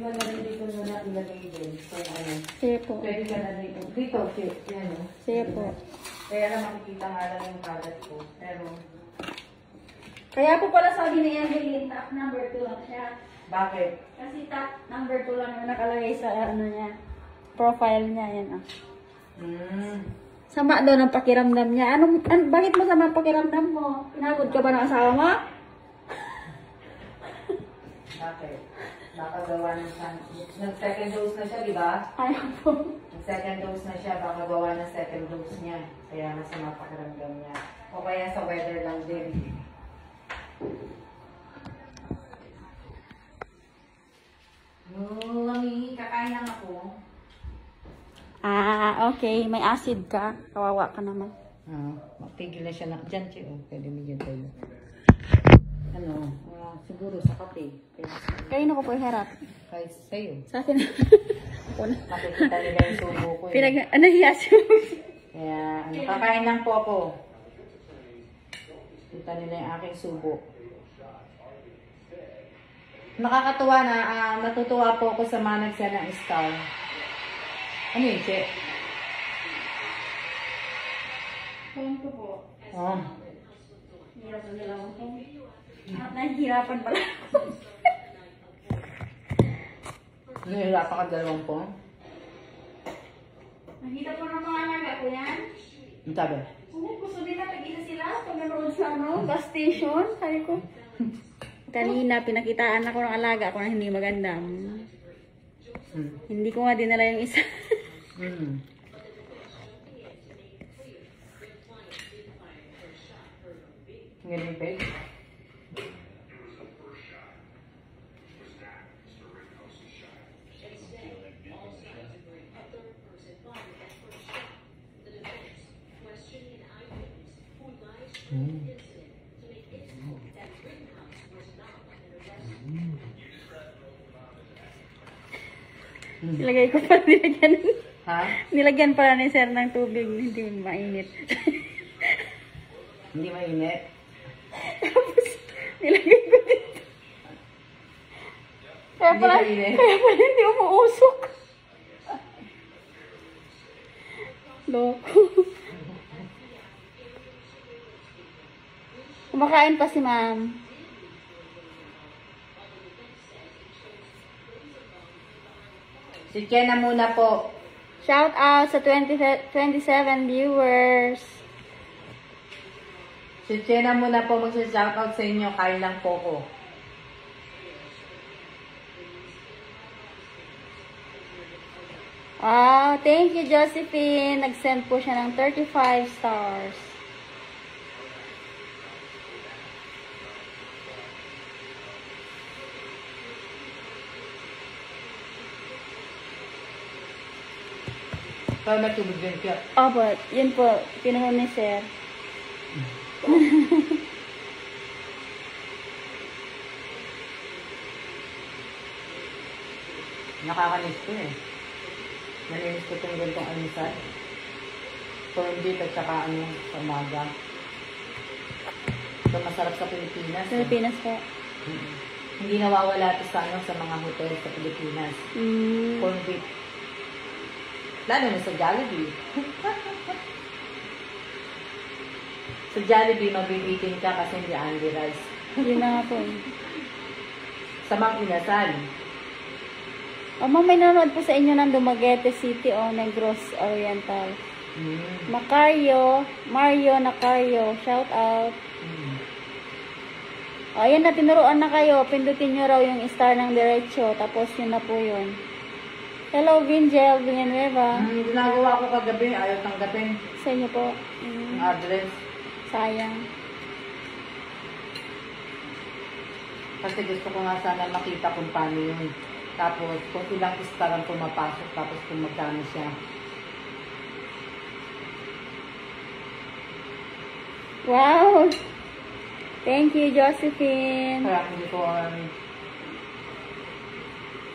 mo na rin dito muna ilagay din. So, ano. Sige po. Pwede ka na dito. Dito, yan o. Sige po. Kaya lang makikita nga lang yung kalat ko. Pero, Kaya po pala sabi ni Evelyn, top number 2 lang siya. bakit? Kasi top number 2 lang yung nakalagay sa ano niya. Profile niya, yan ah. Sama daw ng pakiramdam niya. Bakit mo sama ang pakiramdam mo? Pinagod ka ba ng asawa mo? Bakit? Baka gawa ng second dose na siya, di ba? Ayaw po. Second dose na siya, baka gawa ng second dose niya. Kaya masama pakiramdam niya. O kaya sa weather lang din. Mami, kakain lang ako. Okay. May acid ka. Kawawa ka naman. Magtigil na siya na. Diyan siya, pwede mo dyan tayo. Siguro sa kape. Kayo ko po iharap. Kahit sa'yo. Sa akin. Makikita nila yung subo ko eh. Hiya siya. Kaya, kakain lang po ako. Kita nila yung aking subo. Nakakatuwa na, natutuwa po ako sa mga nagsend ng star. Ano yun, Che? Kawan ko po. Oh. Hirapan nila ako. Nahihirapan pala. Nahihirapan ka 2 po? Nakita po ng mga alaga ko yan. Ang sabi? Gusto nila, nag-isa sila pag nanood sa gas station. Sabi ko. Kanina, pinakitaan ako ng alaga ko na hindi maganda. Hindi ko nga dinala yung isa. Ganun ba? Nilagay ko pa nilagyan. Ha? Nilagyan pala ni sir ng tubig. Hindi mainit. Hindi mainit? Tapos, nilagay ko dito. Kaya pala hindi umuusok. Loko. Kumakain pa si ma'am. Si Ken na muna po. Shout out sa 27 viewers. Si Ken na muna po magsa-shoutout sa inyo. Kain lang po ko. Thank you, Josephine. Nag-send po siya ng 35 stars. Kaya may tubig din siya. Opo, yun po. Pinuhon ni sir. Nakakanis ko eh. Naninis ko itong gantong almusal. Corn beef at saka sa umaga. Ito masarap sa Pilipinas. Pilipinas po. Hindi nawawala ito sa mga hotel sa Pilipinas. Corn beef. Lalo na sa Jollibee. Sa Jollibee, mabibitin ka kasi hindi only rice. Yun na nga po. Sa Mang Inasal. Ma'am, may nanonood po sa inyo ng Dumaguete City o Negros Oriental. Mario Nacario, shout out. Ayan na, tinuruan na kayo. Pindutin nyo raw yung star ng diretso. Tapos yun na po yun. Hello, Vingel Villanueva. Ginagawa ko kagabi, ayaw tanggapin. Sa inyo po. Address. Sayang. Kasi gusto ko nga sana makita kung paano yun. Tapos, kung ilang star ang pumapasok, tapos kung magkano siya. Wow! Thank you, Josephine. Kaya hindi ko,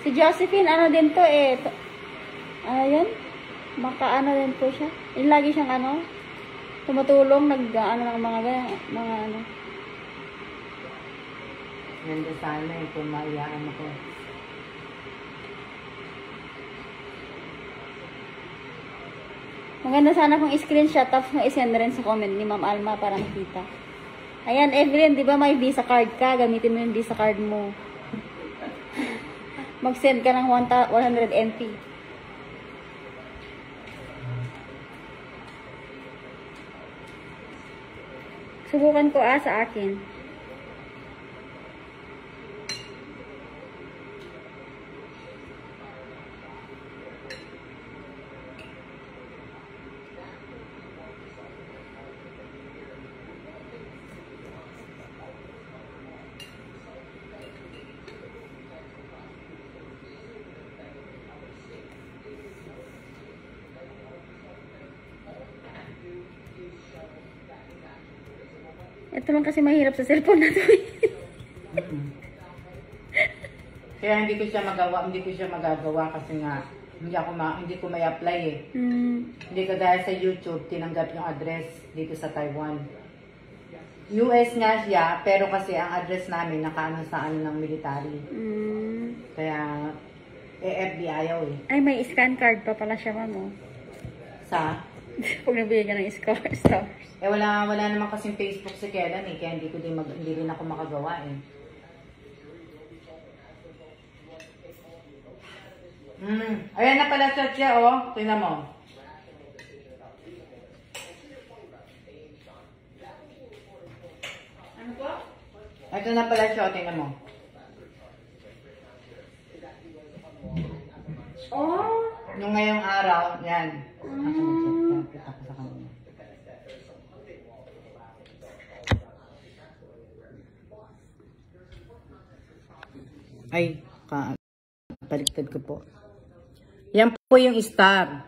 Si Josephine, ano din to eh. Ano yun? Maka ano din po siya. Yung lagi siyang ano, tumutulong, nag-ano ng mga ano. ganda sana eh, kung maiyaan ako. Maganda sana kung screenshot tapos ma-send rin sa comment ni Ma'am Alma para makita. Ayan, Evelyn, di ba may Visa card ka? Gamitin mo yung Visa card mo. Mag-send ka ng 100 MP. Subukan ko sa akin. Ito lang kasi mahirap sa cellphone na to. Kaya hindi ko siya magagawa kasi nga hindi ko may apply eh. Hindi ko dahil sa YouTube tinanggap yung address dito sa Taiwan. US nga siya, pero kasi ang address namin nakaano sa ano ng military. Kaya FB ayaw eh. Ay, may scan card pa pala siya, ma'am. Sa? Pag nabigyan ka ng stars. Eh wala naman kasing Facebook si Kellen eh, kaya hindi rin ako makagawa eh. Ayan na pala siya, oh. Tingnan mo. Ano po? Ito na pala siya, tingnan mo. Oh! Nung ngayong araw, yan. Kita ko sa kanila. Ay, baliktad ko po. Yan po yung star.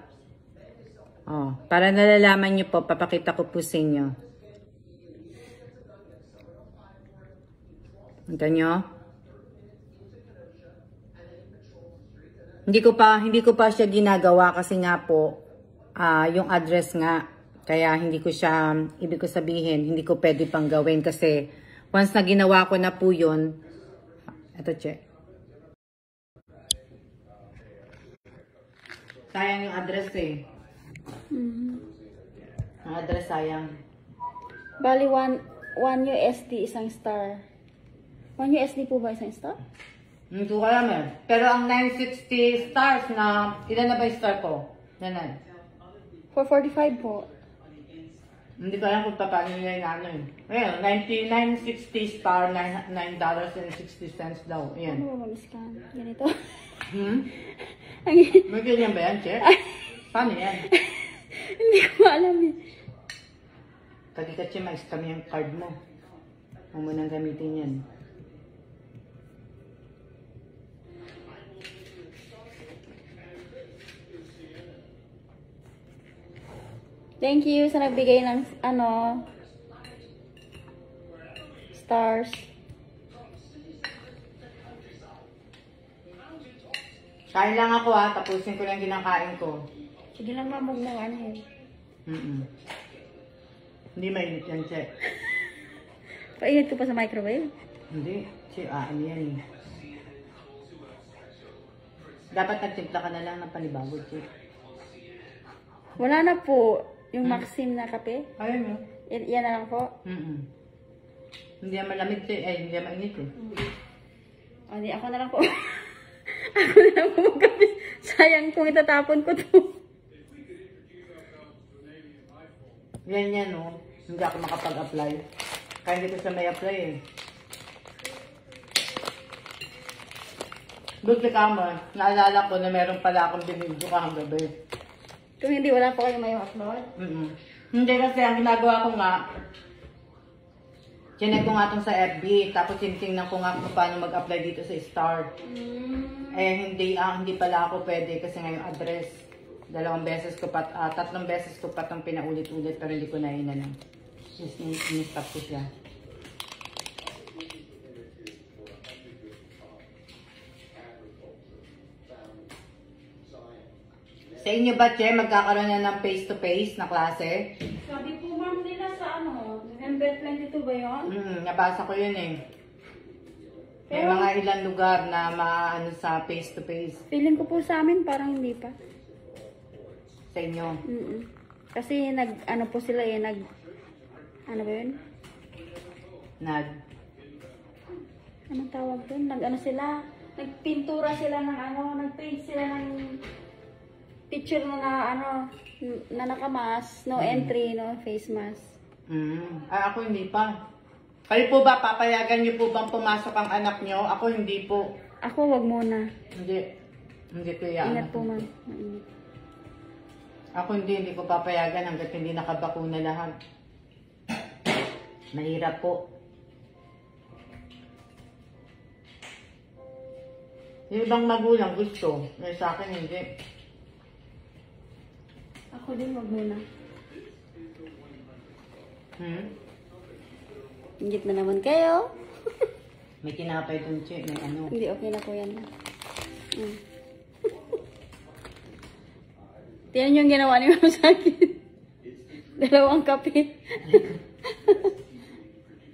Oh, para nalalaman nyo po, papakita ko po sa inyo. Ito nyo? Hindi ko pa siya ginagawa kasi nga po, yung address nga. Kaya hindi ko siya, ibig ko sabihin, hindi ko pwede pang gawin kasi once na ginawa ko na po yun, ito check. Sayang yung address eh. Ang address sayang. Bali, 1 USD isang star. 1 USD po ba isang star? Hindi ko alam eh. Pero ang 960 stars na, ilan na ba yung star ko? Nanan. 445 po. Hindi ko alam kung paano nila yung ano eh. Ayan, 960 star, $9.60 daw. Ayan. Ano ba scan? Ganito? May ganyan ba yan, Che? Paano yan? Hindi ko alam eh. Kadi-kasi ma-scam yung card mo. Huwag mo nang gamitin yan. Thank you sa nagbigay ng stars. Kain lang ako tapusin ko lang kinakain ko. Sige lang mamog na ano eh. Hindi mainit yan, Che. Painit ko pa sa microwave? Hindi, Che, ano yan eh. Dapat nagtimpla ka na lang ng panibagod, Che. Wala na po. Yung Maxim na kape. Ayun mo. Yan na lang po. Hindi yan malamig, Che. Hindi yan mainit eh. O, di ako na lang po. Ako na lang po magkape. Sayang kung itatapon ko to. Yan, no. Hindi ako makapag-apply. Kaya hindi ko siya may apply eh. Buti ka mo, naalala ko na meron pala akong binidyo kahagabi. Kung hindi, wala po kayo may upload. Hindi kasi ang ginagawa ko nga, Chinek ko nga itong sa FB, tapos tinitingnan ko nga kung paano mag-apply dito sa Star. Eh, hindi pala ako pwede kasi ngayong address. 2 beses ko pa, 3 beses ko pa itong pinaulit-ulit pero hindi ko na inano. In-stop ko siya. Sa inyo ba, Che, magkakaroon na ng face-to-face na klase? Sabi po ma'am nila sa November 22 ba yun? Nabasa ko yun eh. May Pero, mga ilang lugar na maano sa face-to-face feeling ko po sa amin parang hindi pa. sa inyo. Kasi ano po sila ano ba yun? Anong tawag doon? Sila, nagpintura sila ng nagpaint sila ng picture na na nakamas, no entry, no face mask. Ako hindi pa. Kayo po ba, papayagan niyo po bang pumasok ang anak niyo? Ako hindi po. Ako, wag muna. Hindi ko yan. Ingat po, ma'am. Mainit. Ako hindi ko papayagan hanggat hindi nakabakuna lahat. Mahirap po. Yung ibang magulang gusto, sa akin hindi. Ako din, wag muna. Ingit na naman kayo. May tinapay dun, Che. May ano. Hindi, okay na po yan. Tiyan yung ginawa ni Ma'am sa akin. 2 kape.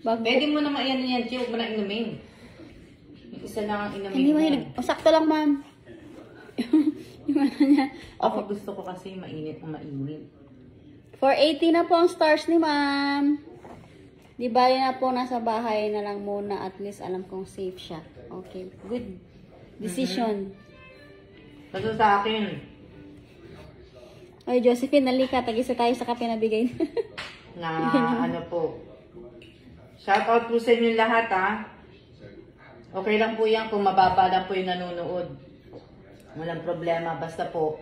Pwede mo naman yan, Che. Huwag mo na inumin. Isa lang ang inumin Hindi mo. mahilig. O, sakto lang, ma'am. Yung ano niya. Ako gusto ko kasi mainit ang mainit. 480 na po ang stars ni ma'am. Di bali na po nasa bahay na lang muna. At least alam kong safe siya. Okay. Good decision. Kasi sa akin, Oy, Josephine, nalika. Tag-isa tayo sa kape na bigay. na ano po. Shoutout po sa inyo lahat, ha. Okay lang po yan kung mababa lang po yung nanonood. Walang problema. Basta po.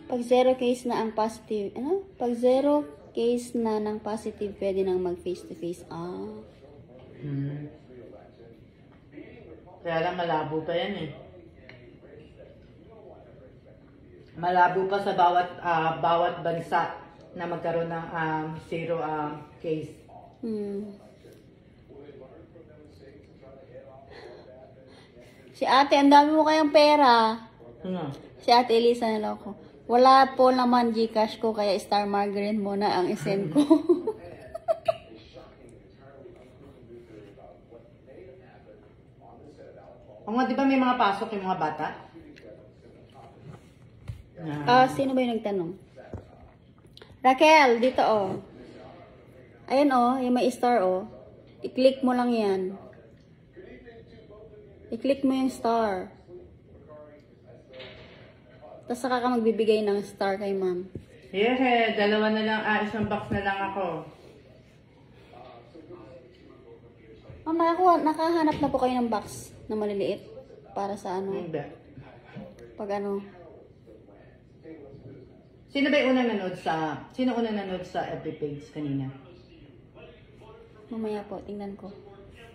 Pag 0 case na ang positive, Pag 0 case na ng positive, pwede nang mag face-to-face. Kaya lang malabo pa yan eh. Malabo pa sa bawat bansa na magkaroon ng 0 case. Si ate, ang dami mo kayang pera. Si ate Elisa naloko. Wala po naman Gcash ko, kaya Star Margarine muna ang isend ko. O nga, di ba may mga pasok yung mga bata? Sino ba yung nagtanong? Raquel, dito Ayan yung may star I-click mo lang yan. I-click mo yung star. Tapos saka ka magbibigay ng star kay ma'am. Yeah, 2 na lang, isang box na lang ako. Ma'am, nakahanap na po kayo ng box na maliliit para sa Hindi. pag Sino ba yung unang nanood sa FB page kanina? mamaya po, tingnan ko.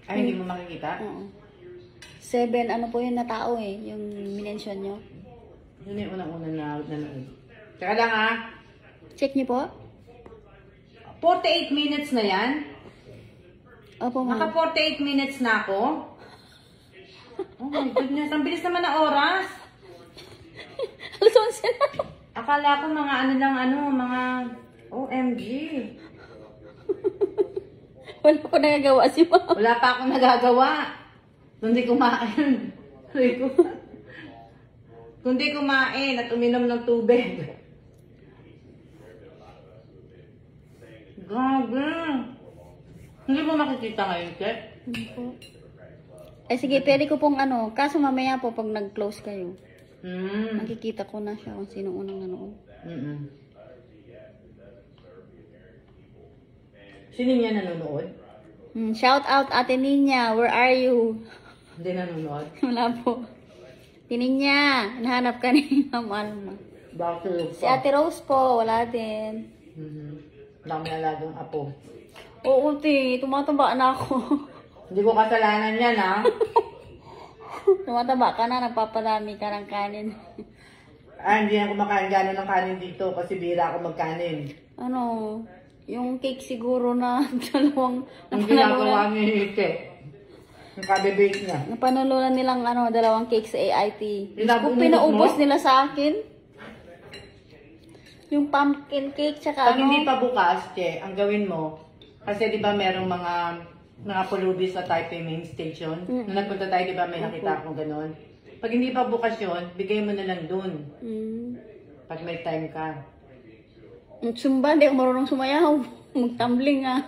Ay, hindi mo makikita? Oo. 7, po yun na tao yung minention nyo. Yun yung unang-unang na nanood. Tsaka lang Check nyo po? 48 minutes na yan? Opo, ma'am. Naka 48 minutes na ako? Oh my goodness, ang bilis naman na oras. Alas 11 na. Akala ko mga mga OMG. Wala ko nagagawa si ma'am. Wala pa akong nagagawa. Kundi kumain. Kundi kumain at uminom ng tubig. Gabi. Hindi mo makikita ngayon, Che? Ay sige, pwede ko pong kaso mamaya po pag nag-close kayo. Makikita ko na siya kung sino unang nanood. Sino niya nanonood? Shout out Ate Ninya, where are you? Hindi nanonood? Wala po. Tininya, nahanap ka ni Ma'am Alma. Bakit? Si Ate Rose po, wala din. Dami alagang apo. Oo, te. Tumataba na ako. Hindi ko kasalanan yan, ha? Tumataba ka na, nagpaparami ka ng kanin. Hindi na kumakain gano'n ng kanin dito kasi bira ako magkanin. Ano, yung cake siguro na dalawang Ang ginagawa ni Ike. Yung kabibake niya. napanalunan nilang dalawang cake sa AIT. Inabot Kung pinaubos mo? nila sa akin, yung pumpkin cake, tsaka Pag hindi pa bukas, Che, ang gawin mo, kasi di ba merong mga pulubi sa Taipei main station. Nung nagpunta tayo, di ba may nakita akong gano'n. Pag hindi pa bukas yun, bigay mo na lang dun. Pag may time ka. Sumba, hindi ako marunong sumayaw. Magtumbling ah.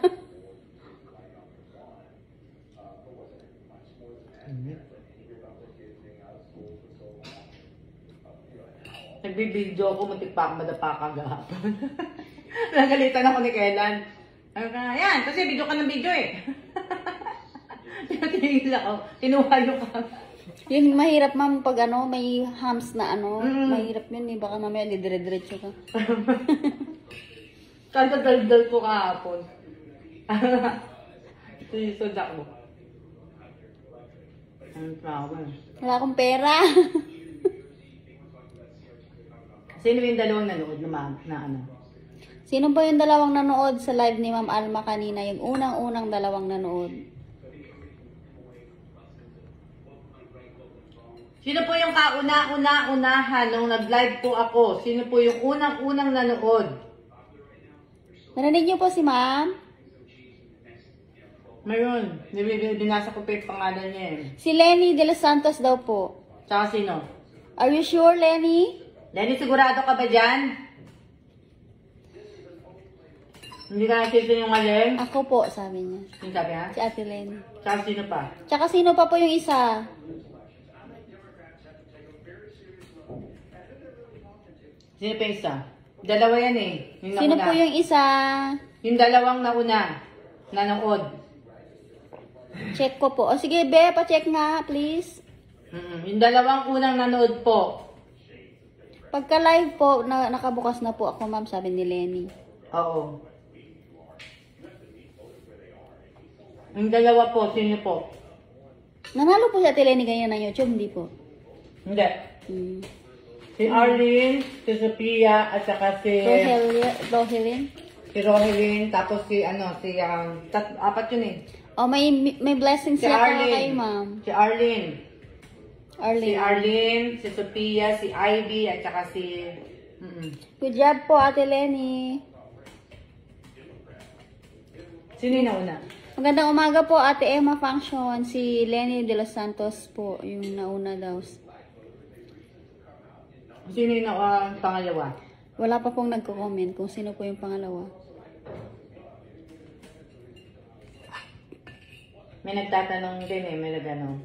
Nagbibideo ako, muntik pa ako madapa kagahapon. Nagalitan ako ni Kailan. Ayan, kasi video ka ng video eh. Tinatigil ako. Kinuha yung Yun, mahirap ma'am pag may hams na mahirap yun eh. Baka mamaya dire-diretso ka. Kagdaldal ko kahapon. Sisod ako. Ang trauma. Wala akong pera. Sino yung dalawang nanood na ano? Sino ba yung dalawang nanood sa live ni Ma'am Alma kanina? Yung unang-unang dalawang nanood. Sino po yung kauna-unahan nung nag-live po ako? Sino po yung unang-unang nanood? Narinig niyo po si Ma'am? Mayroon. Binasa ko pa yung pangalan niya eh. Si Lenny de los Santos daw po. Tsaka sino? Are you sure, Lenny? Lenny, sigurado ka ba dyan? Hindi ka nagsisinungaling? Ako po, sabi niya. Yung sabi ha? Si Ate Lenny. Tsaka sino pa? Tsaka sino pa po yung isa? Sino pa yung isa? Dalawa yan eh. Yung Sino nauna. po yung isa? Yung dalawang nauna. Nanood. Check ko po. O sige, Be, pa-check nga, please. Yung dalawang unang nanood po. Pagka live po, nakabukas na po ako, ma'am, sabi ni Lenny. Oo. Yung dalawa po, sino po? Nanalo po si Ate Lenny ganyan ng YouTube, hindi po. Hindi. Hmm. Si Arlene, si Sophia, at saka si Rohelin? Rohelyn, tapos apat yun eh. Oh, may blessings Si siya para Arlene. kay ma'am. Si Arlene. Si Arlene. Arlene, si Sophia, si Ivy, at saka si... Good job po, Ate Lenny. Sino yung nauna? Magandang umaga po, Ate Emma Function. Si Lenny de los Santos po, yung nauna daw. Sino yung pangalawa? Wala pa pong nagko-comment kung sino po yung pangalawa. May nagtatanong din eh, may nagano.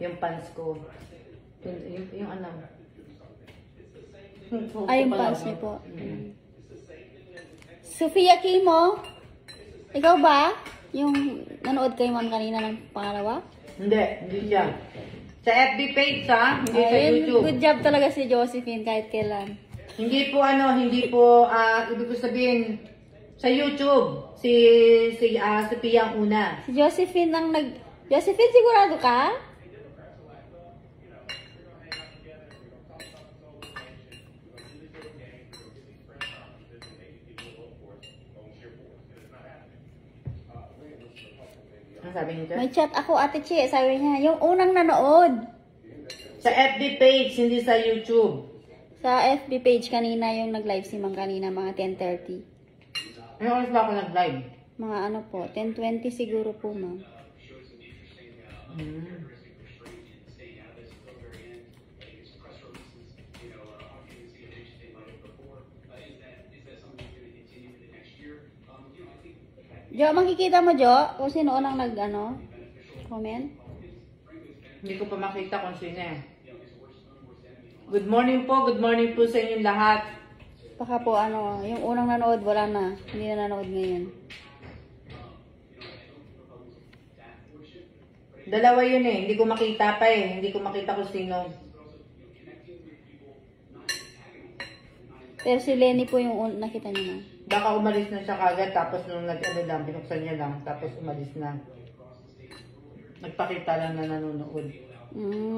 Yung pants ko. Yung ano. Ay, yung pants niyo po. Sofia Kimo? Ikaw ba? Yung nanood kay ma'am kanina ng pangalawa? Hindi siya. Sa FB page ha, hindi sa Ayun, YouTube. good job talaga si Josephine kahit kailan. Hindi po ibig ko sabihin, sa YouTube, si Sophia ang una. Si Josephine Josephine, sigurado ka? Ano sabi niyo? May chat ako, Ate Che. Sabi niya, yung unang nanood. Sa FB page, hindi sa YouTube. Sa FB page kanina yung nag-live si Mang kanina, mga 10:30. Ano oras ba ako nag-live? Mga ano po, 10:20 siguro po, ma'am. Jo, makikita mo, Jo? Kung sino unang comment? Hindi ko pa makita kung sino eh. Good morning po sa inyong lahat. Baka po yung unang nanood, wala na. Hindi na nanood ngayon. Dalawa yun eh, hindi ko makita pa eh. Hindi ko makita kung sino. Pero si Lenny po yung nakita niyo na. Baka umalis na siya kagad, tapos nung nag-ano lang, binuksan niya lang, tapos umalis na. Nagpakita lang na nanonood.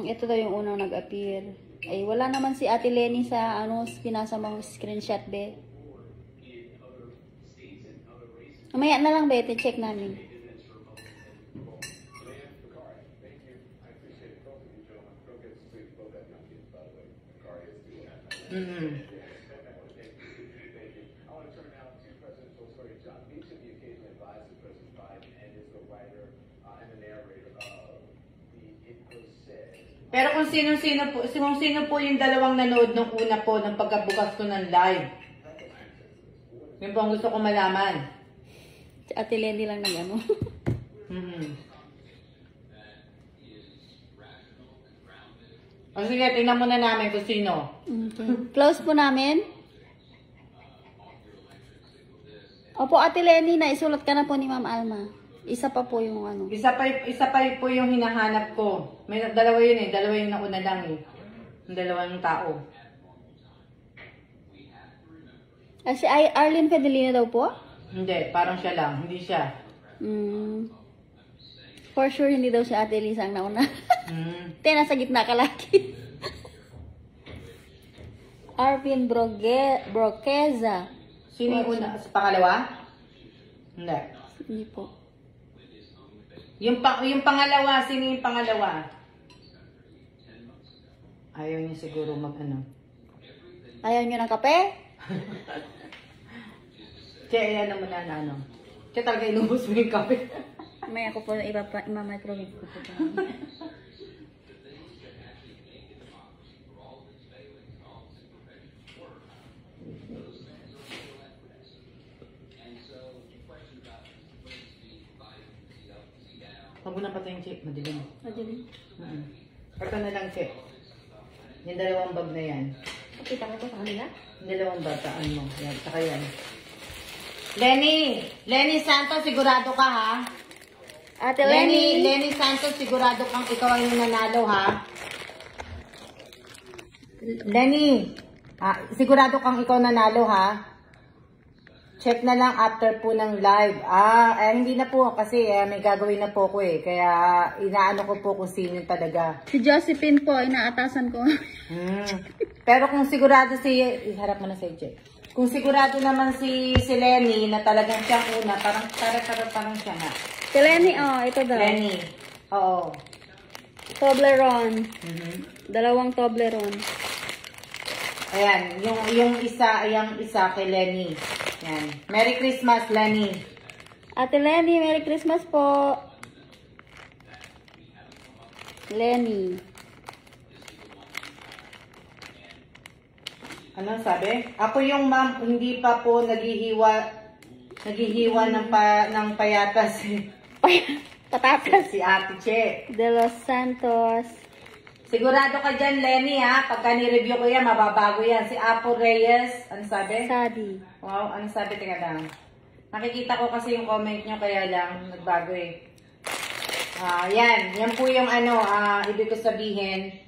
Ito daw yung unang nag-appear. Ay, wala naman si Ate Lenny sa ano, pinasa mong screenshot, be. Mamaya na lang, be. Check namin. Pero kung sino po yung dalawang nanood nung una po ng pagkabukas ko ng live. Yun po ang gusto ko malaman. Si Ate Lenny lang nag-ano. O sige, tingnan muna namin kung sino. Okay. Close po namin. Opo, Ate Lenny, naisulat ka na po ni Ma'am Alma. Isa pa po yung ano. Isa pa po yung hinahanap ko. May dalawa yun eh. Dalawa yung nauna lang eh. Yung dalawang tao. Si Arlene Fedelino daw po? Hindi, parang siya lang. Hindi siya. For sure, hindi daw si Ate Elisa ang nauna. Te, nasa gitna ka lagi. Arvin Broqueza. Sino yung una? Sa pangalawa? Hindi. Hindi po. Yung pangalawa, sino yung pangalawa? Ayaw niya siguro mag-ano. Ayaw nyo ng kape? Kaya ano mo na ano. Kaya talaga inubos mo yung kape. May ako po ima-microwave ko po. Huwag mo na patayin, Che. Madilim. Madilim. Ito na lang, Che. Yung dalawang bag na yan. Pakita ko po sa kanila. Yung dalawang bataan mo. Yan, saka yan. Lenny Santos, sigurado ka ha? Ate Lenny. Lenny Santos, sigurado kang ikaw ang nanalo ha? Lenny, sigurado kang ikaw nanalo ha? Check na lang after po ng live. Hindi na po kasi may gagawin na po ko eh. Kaya inaano ko po kung sino talaga. Si Josephine po, inaatasan ko. Pero kung sigurado iharap mo na sa Che. Kung sigurado naman si Lenny na talagang siyang una, parang siya nga. Si Lenny, ito daw. Lenny, oo. Toblerone. Dalawang Toblerone. Ayan, yung isa kay Lenny. Yan. Merry Christmas, Lenny. Ate Lenny, Merry Christmas po. Lenny. Ano sabi? Ako yung ma'am, hindi pa po naghihiwa ng payatas. Patatas. Si Ate Che. De Los Santos. Sigurado ka dyan, Lenny, ha? Pagka ni-review ko yan, mababago yan. Si Apo Reyes, ano sabi? Sadi. Wow, ano sabi? Tingnan lang. Nakikita ko kasi yung comment nyo, kaya lang, nagbago eh. Yan po yung ibig ko sabihin.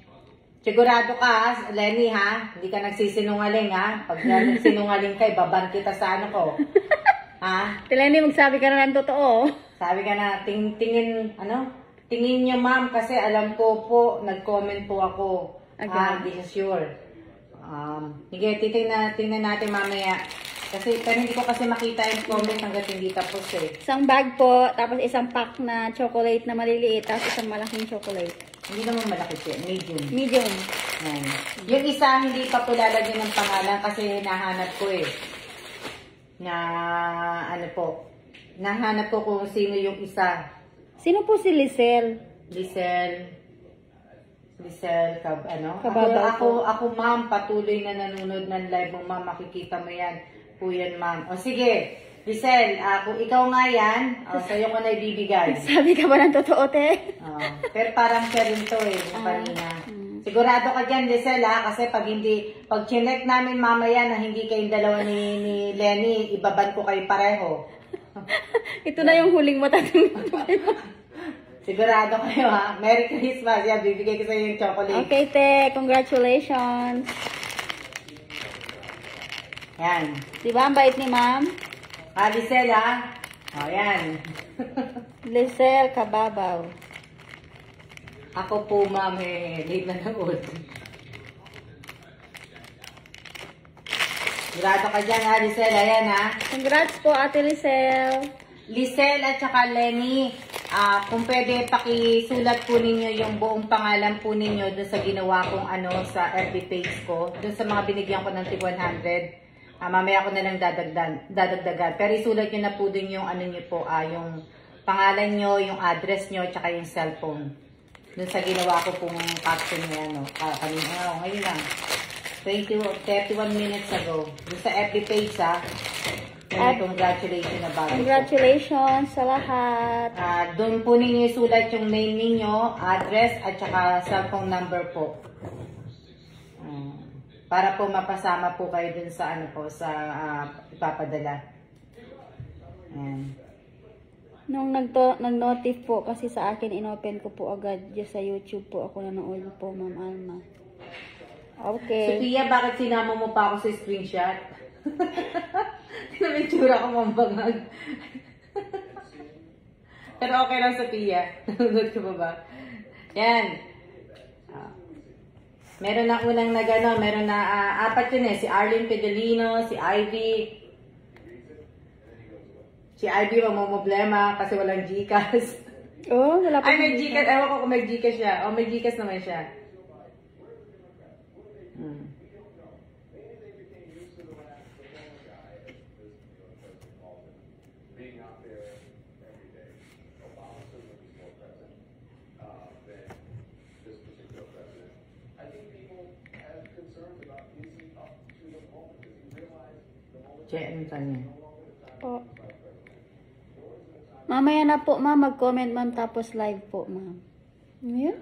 Sigurado ka, Lenny, ha? Hindi ka nagsisinungaling, ha? Pag nagsinungaling ka, baban kita sa ano ko. Ha? Ate Lenny, magsabi ka na ng totoo. Sabi ka na, tingin nyo, ma'am, kasi alam ko po, nag-comment po ako. Hindi sure. Sige, tingnan natin mamaya. Pero hindi ko kasi makita yung comment hanggat hindi tapos eh. Isang bag po, tapos isang pack na chocolate na maliliit, tapos isang malaking chocolate. Hindi naman malaki siya, medium. Medium. Yan. Yung isa, hindi pa po lalagyan ng pangalan kasi hinahanap ko eh. Nahanap ko kung sino yung isa. Sino po si Lisel? Ako ma'am, patuloy na nanonood ng live mo, ma'am, makikita mo yan. Po yan, ma'am. O sige, Lisel, kung ikaw nga yan, sa'yo ko na ibibigay. Sabi ka ba ng totoo, te? Pero parang siya rin to eh, yung kanina. Sigurado ka dyan, Lisel, kasi pag chinek namin mamaya na hindi kayong dalawa ni Lenny, ibaban ko kayo pareho. Ito na yung huling matatanggap. Sigurado kayo ha. Merry Christmas. Yan, bibigay ko sa iyo yung chocolate. Okay, te. Congratulations. Yan. Diba ang bait ni ma'am? Lisel, ha? O, yan. Lisel Kababaw. Ako po, ma'am, late na nanood. Grado ka dyan, ha, Lisel? Ayan, ha? Congrats po, Ate Lisel. Lisel at saka Lenny, kung pwede pakisulat po ninyo yung buong pangalan po ninyo doon sa ginawa kong sa FB page ko. Doon sa mga binigyan ko ng tip 100. Mamaya ko na lang dadagdagan. Pero isulat nyo na po doon yung nyo po, yung pangalan nyo, yung address nyo, tsaka yung cellphone. Doon sa ginawa ko pong caption niya, kanina, ngayon lang. 31 minutes ago. Doon sa FB page, ha. Congratulations na bago. Congratulations sa lahat. Doon po ninyo isulat yung name ninyo, address, at saka cellphone number po. Para po mapasama po kayo dun sa sa ipapadala. Ayan. Nung nag-notif po kasi sa akin, inopen ko po agad dyan sa YouTube po ako nanood po, Ma'am Alma. Okay. Sophia, bakit sinama mo pa ako sa screenshot? Tinamitsura ko mambangag. Pero okay lang, Sophia. Nanonood ka ba? Yan. Meron na unang meron na apat yun si Arlene Pedolino, si Ivy. Si Ivy mamumblema kasi walang Gcash. Oh, wala pa. Ay, may Gcash. Ewan ko kung may Gcash siya. May Gcash naman siya. Che, ano tanong? Po. Mamaya na po, ma'am. Mag-comment, ma'am. Tapos live po, ma'am. Yeah?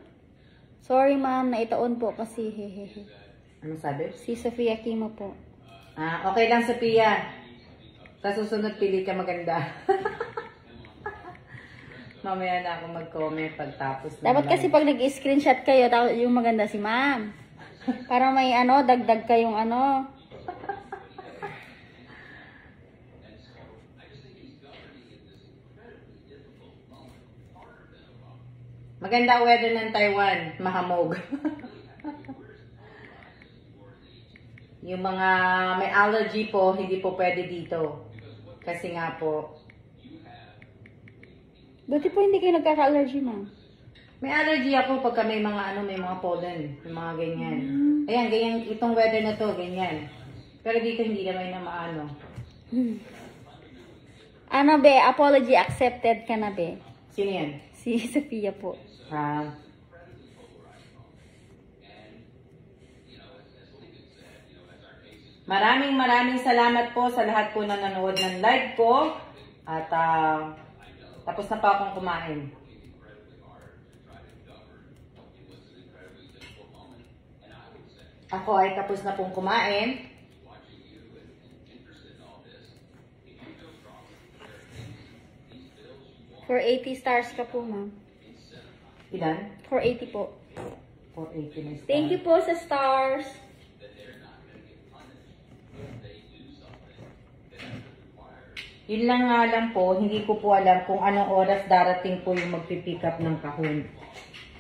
Sorry, ma'am. Naitaon po kasi. Hehehe. Ano sabi? Si Sofia Kimo po. Okay lang, Sophia. Sa susunod, pili ka maganda. Mamaya na ako mag-comment pagtapos na. Dapat kasi pag nag-screenshot kayo, yung maganda si ma'am. Para may dagdag kayong Maganda weather ng Taiwan, mahamog. Yung mga may allergy po, hindi po pwede dito. Kasi nga po. Buti po hindi kayo nagkaka-allergy, ma'am. May allergy ako pagka may mga may mga pollen, yung mga ganyan. Ayan, ganyan, itong weather na to, ganyan. Pero dito hindi naman na maano. Be, apology accepted ka na, be. Sino yan? Si Sophia po. Maraming salamat po sa lahat po na nanood ng live ko. At tapos na pa akong kumain. Ako ay tapos na pong kumain. For 80 stars ka po, ma'am. Ilan? 480 po. 480 na star. Thank you po sa stars. Yun lang nga lang po, hindi ko po alam kung anong oras darating po yung magpipick up ng kahon.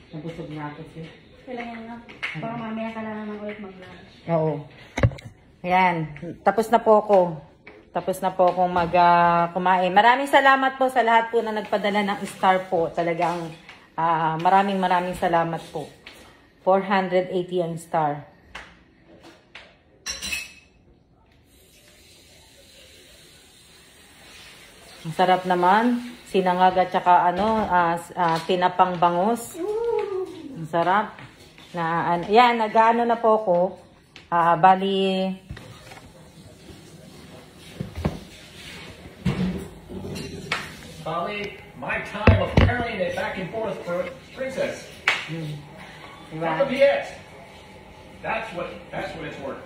Nabusog na ako siya. Kailangan na. Baka mamaya ka lang naman ulit mag-lunch. Oo. Ayan. Tapos na po ako. Tapos na po akong kumain. Maraming salamat po sa lahat po na nagpadala ng star po. Talagang maraming salamat po. 480 ang star. Ang sarap naman. Sinangag at saka tinapang bangus. Ang sarap. Yan, nag-ano na po ako. Bali, Finally, my time of carrying it back and forth for Princess. Not the PS. That's what it's worth.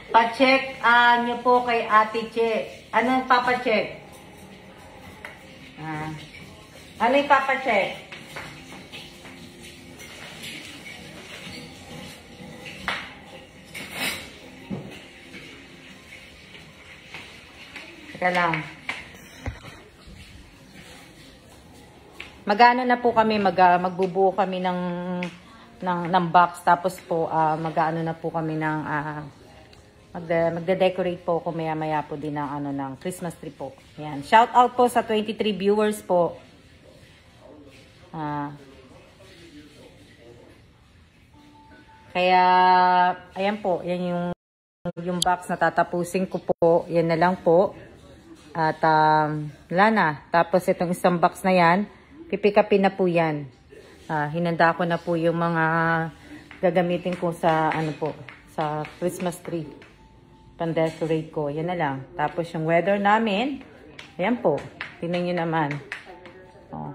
Pa-check nyo po kay Ate Che. Anong papa-check? Ano yung papa-check? Teka lang. Magano na po kami, magbubuo kami ng box. Tapos po, magano na po kami ng, magde-decorate po ko maya-maya po din ng Christmas tree po. Ayan. Shout out po sa 23 viewers po. Kaya, ayan po, yan yung box na tatapusin ko po. Yan na lang po. At, wala na. Tapos, itong isang box na yan, pipikapin na po yan. Hinanda ko na po yung mga gagamitin ko sa, sa Christmas tree. Pan-decorate ko. Yan na lang. Tapos, yung weather namin, ayan po. Tingnan nyo naman. Oh.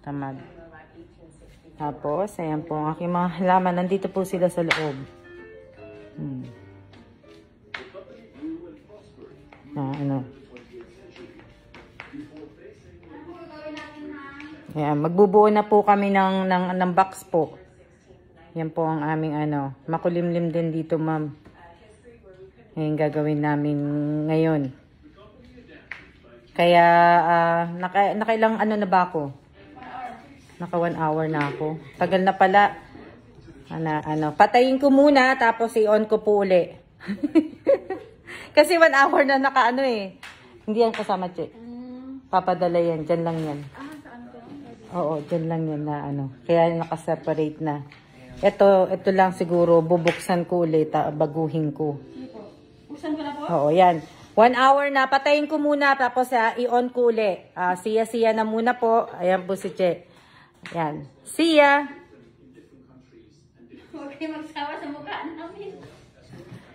Tamad. Tapos, ayan po ang aking mga halaman. Nandito po sila sa loob. Ayan, magbubuo na po kami ng box po. Yan po ang aming makulimlim din dito, ma'am. Ayan gagawin namin ngayon. Kaya, nakailang na ba ako? Naka 1 hour na ako. Tagal na pala. Patayin ko muna, tapos i-on ko po uli. Kasi 1 hour na Hindi yan kasama, Che. Papadala yan. Diyan lang yan. Oo, diyan lang yan na Kaya nakaseparate na. Ito lang siguro, bubuksan ko ulit, baguhin ko. Buksan ko na po? Oo, yan. 1 hour na. Patayin ko muna, tapos i-on ko uli. Siya na muna po. Ayan po si Che. Yan. See ya! Huwag kayo magsawa sa mukha namin.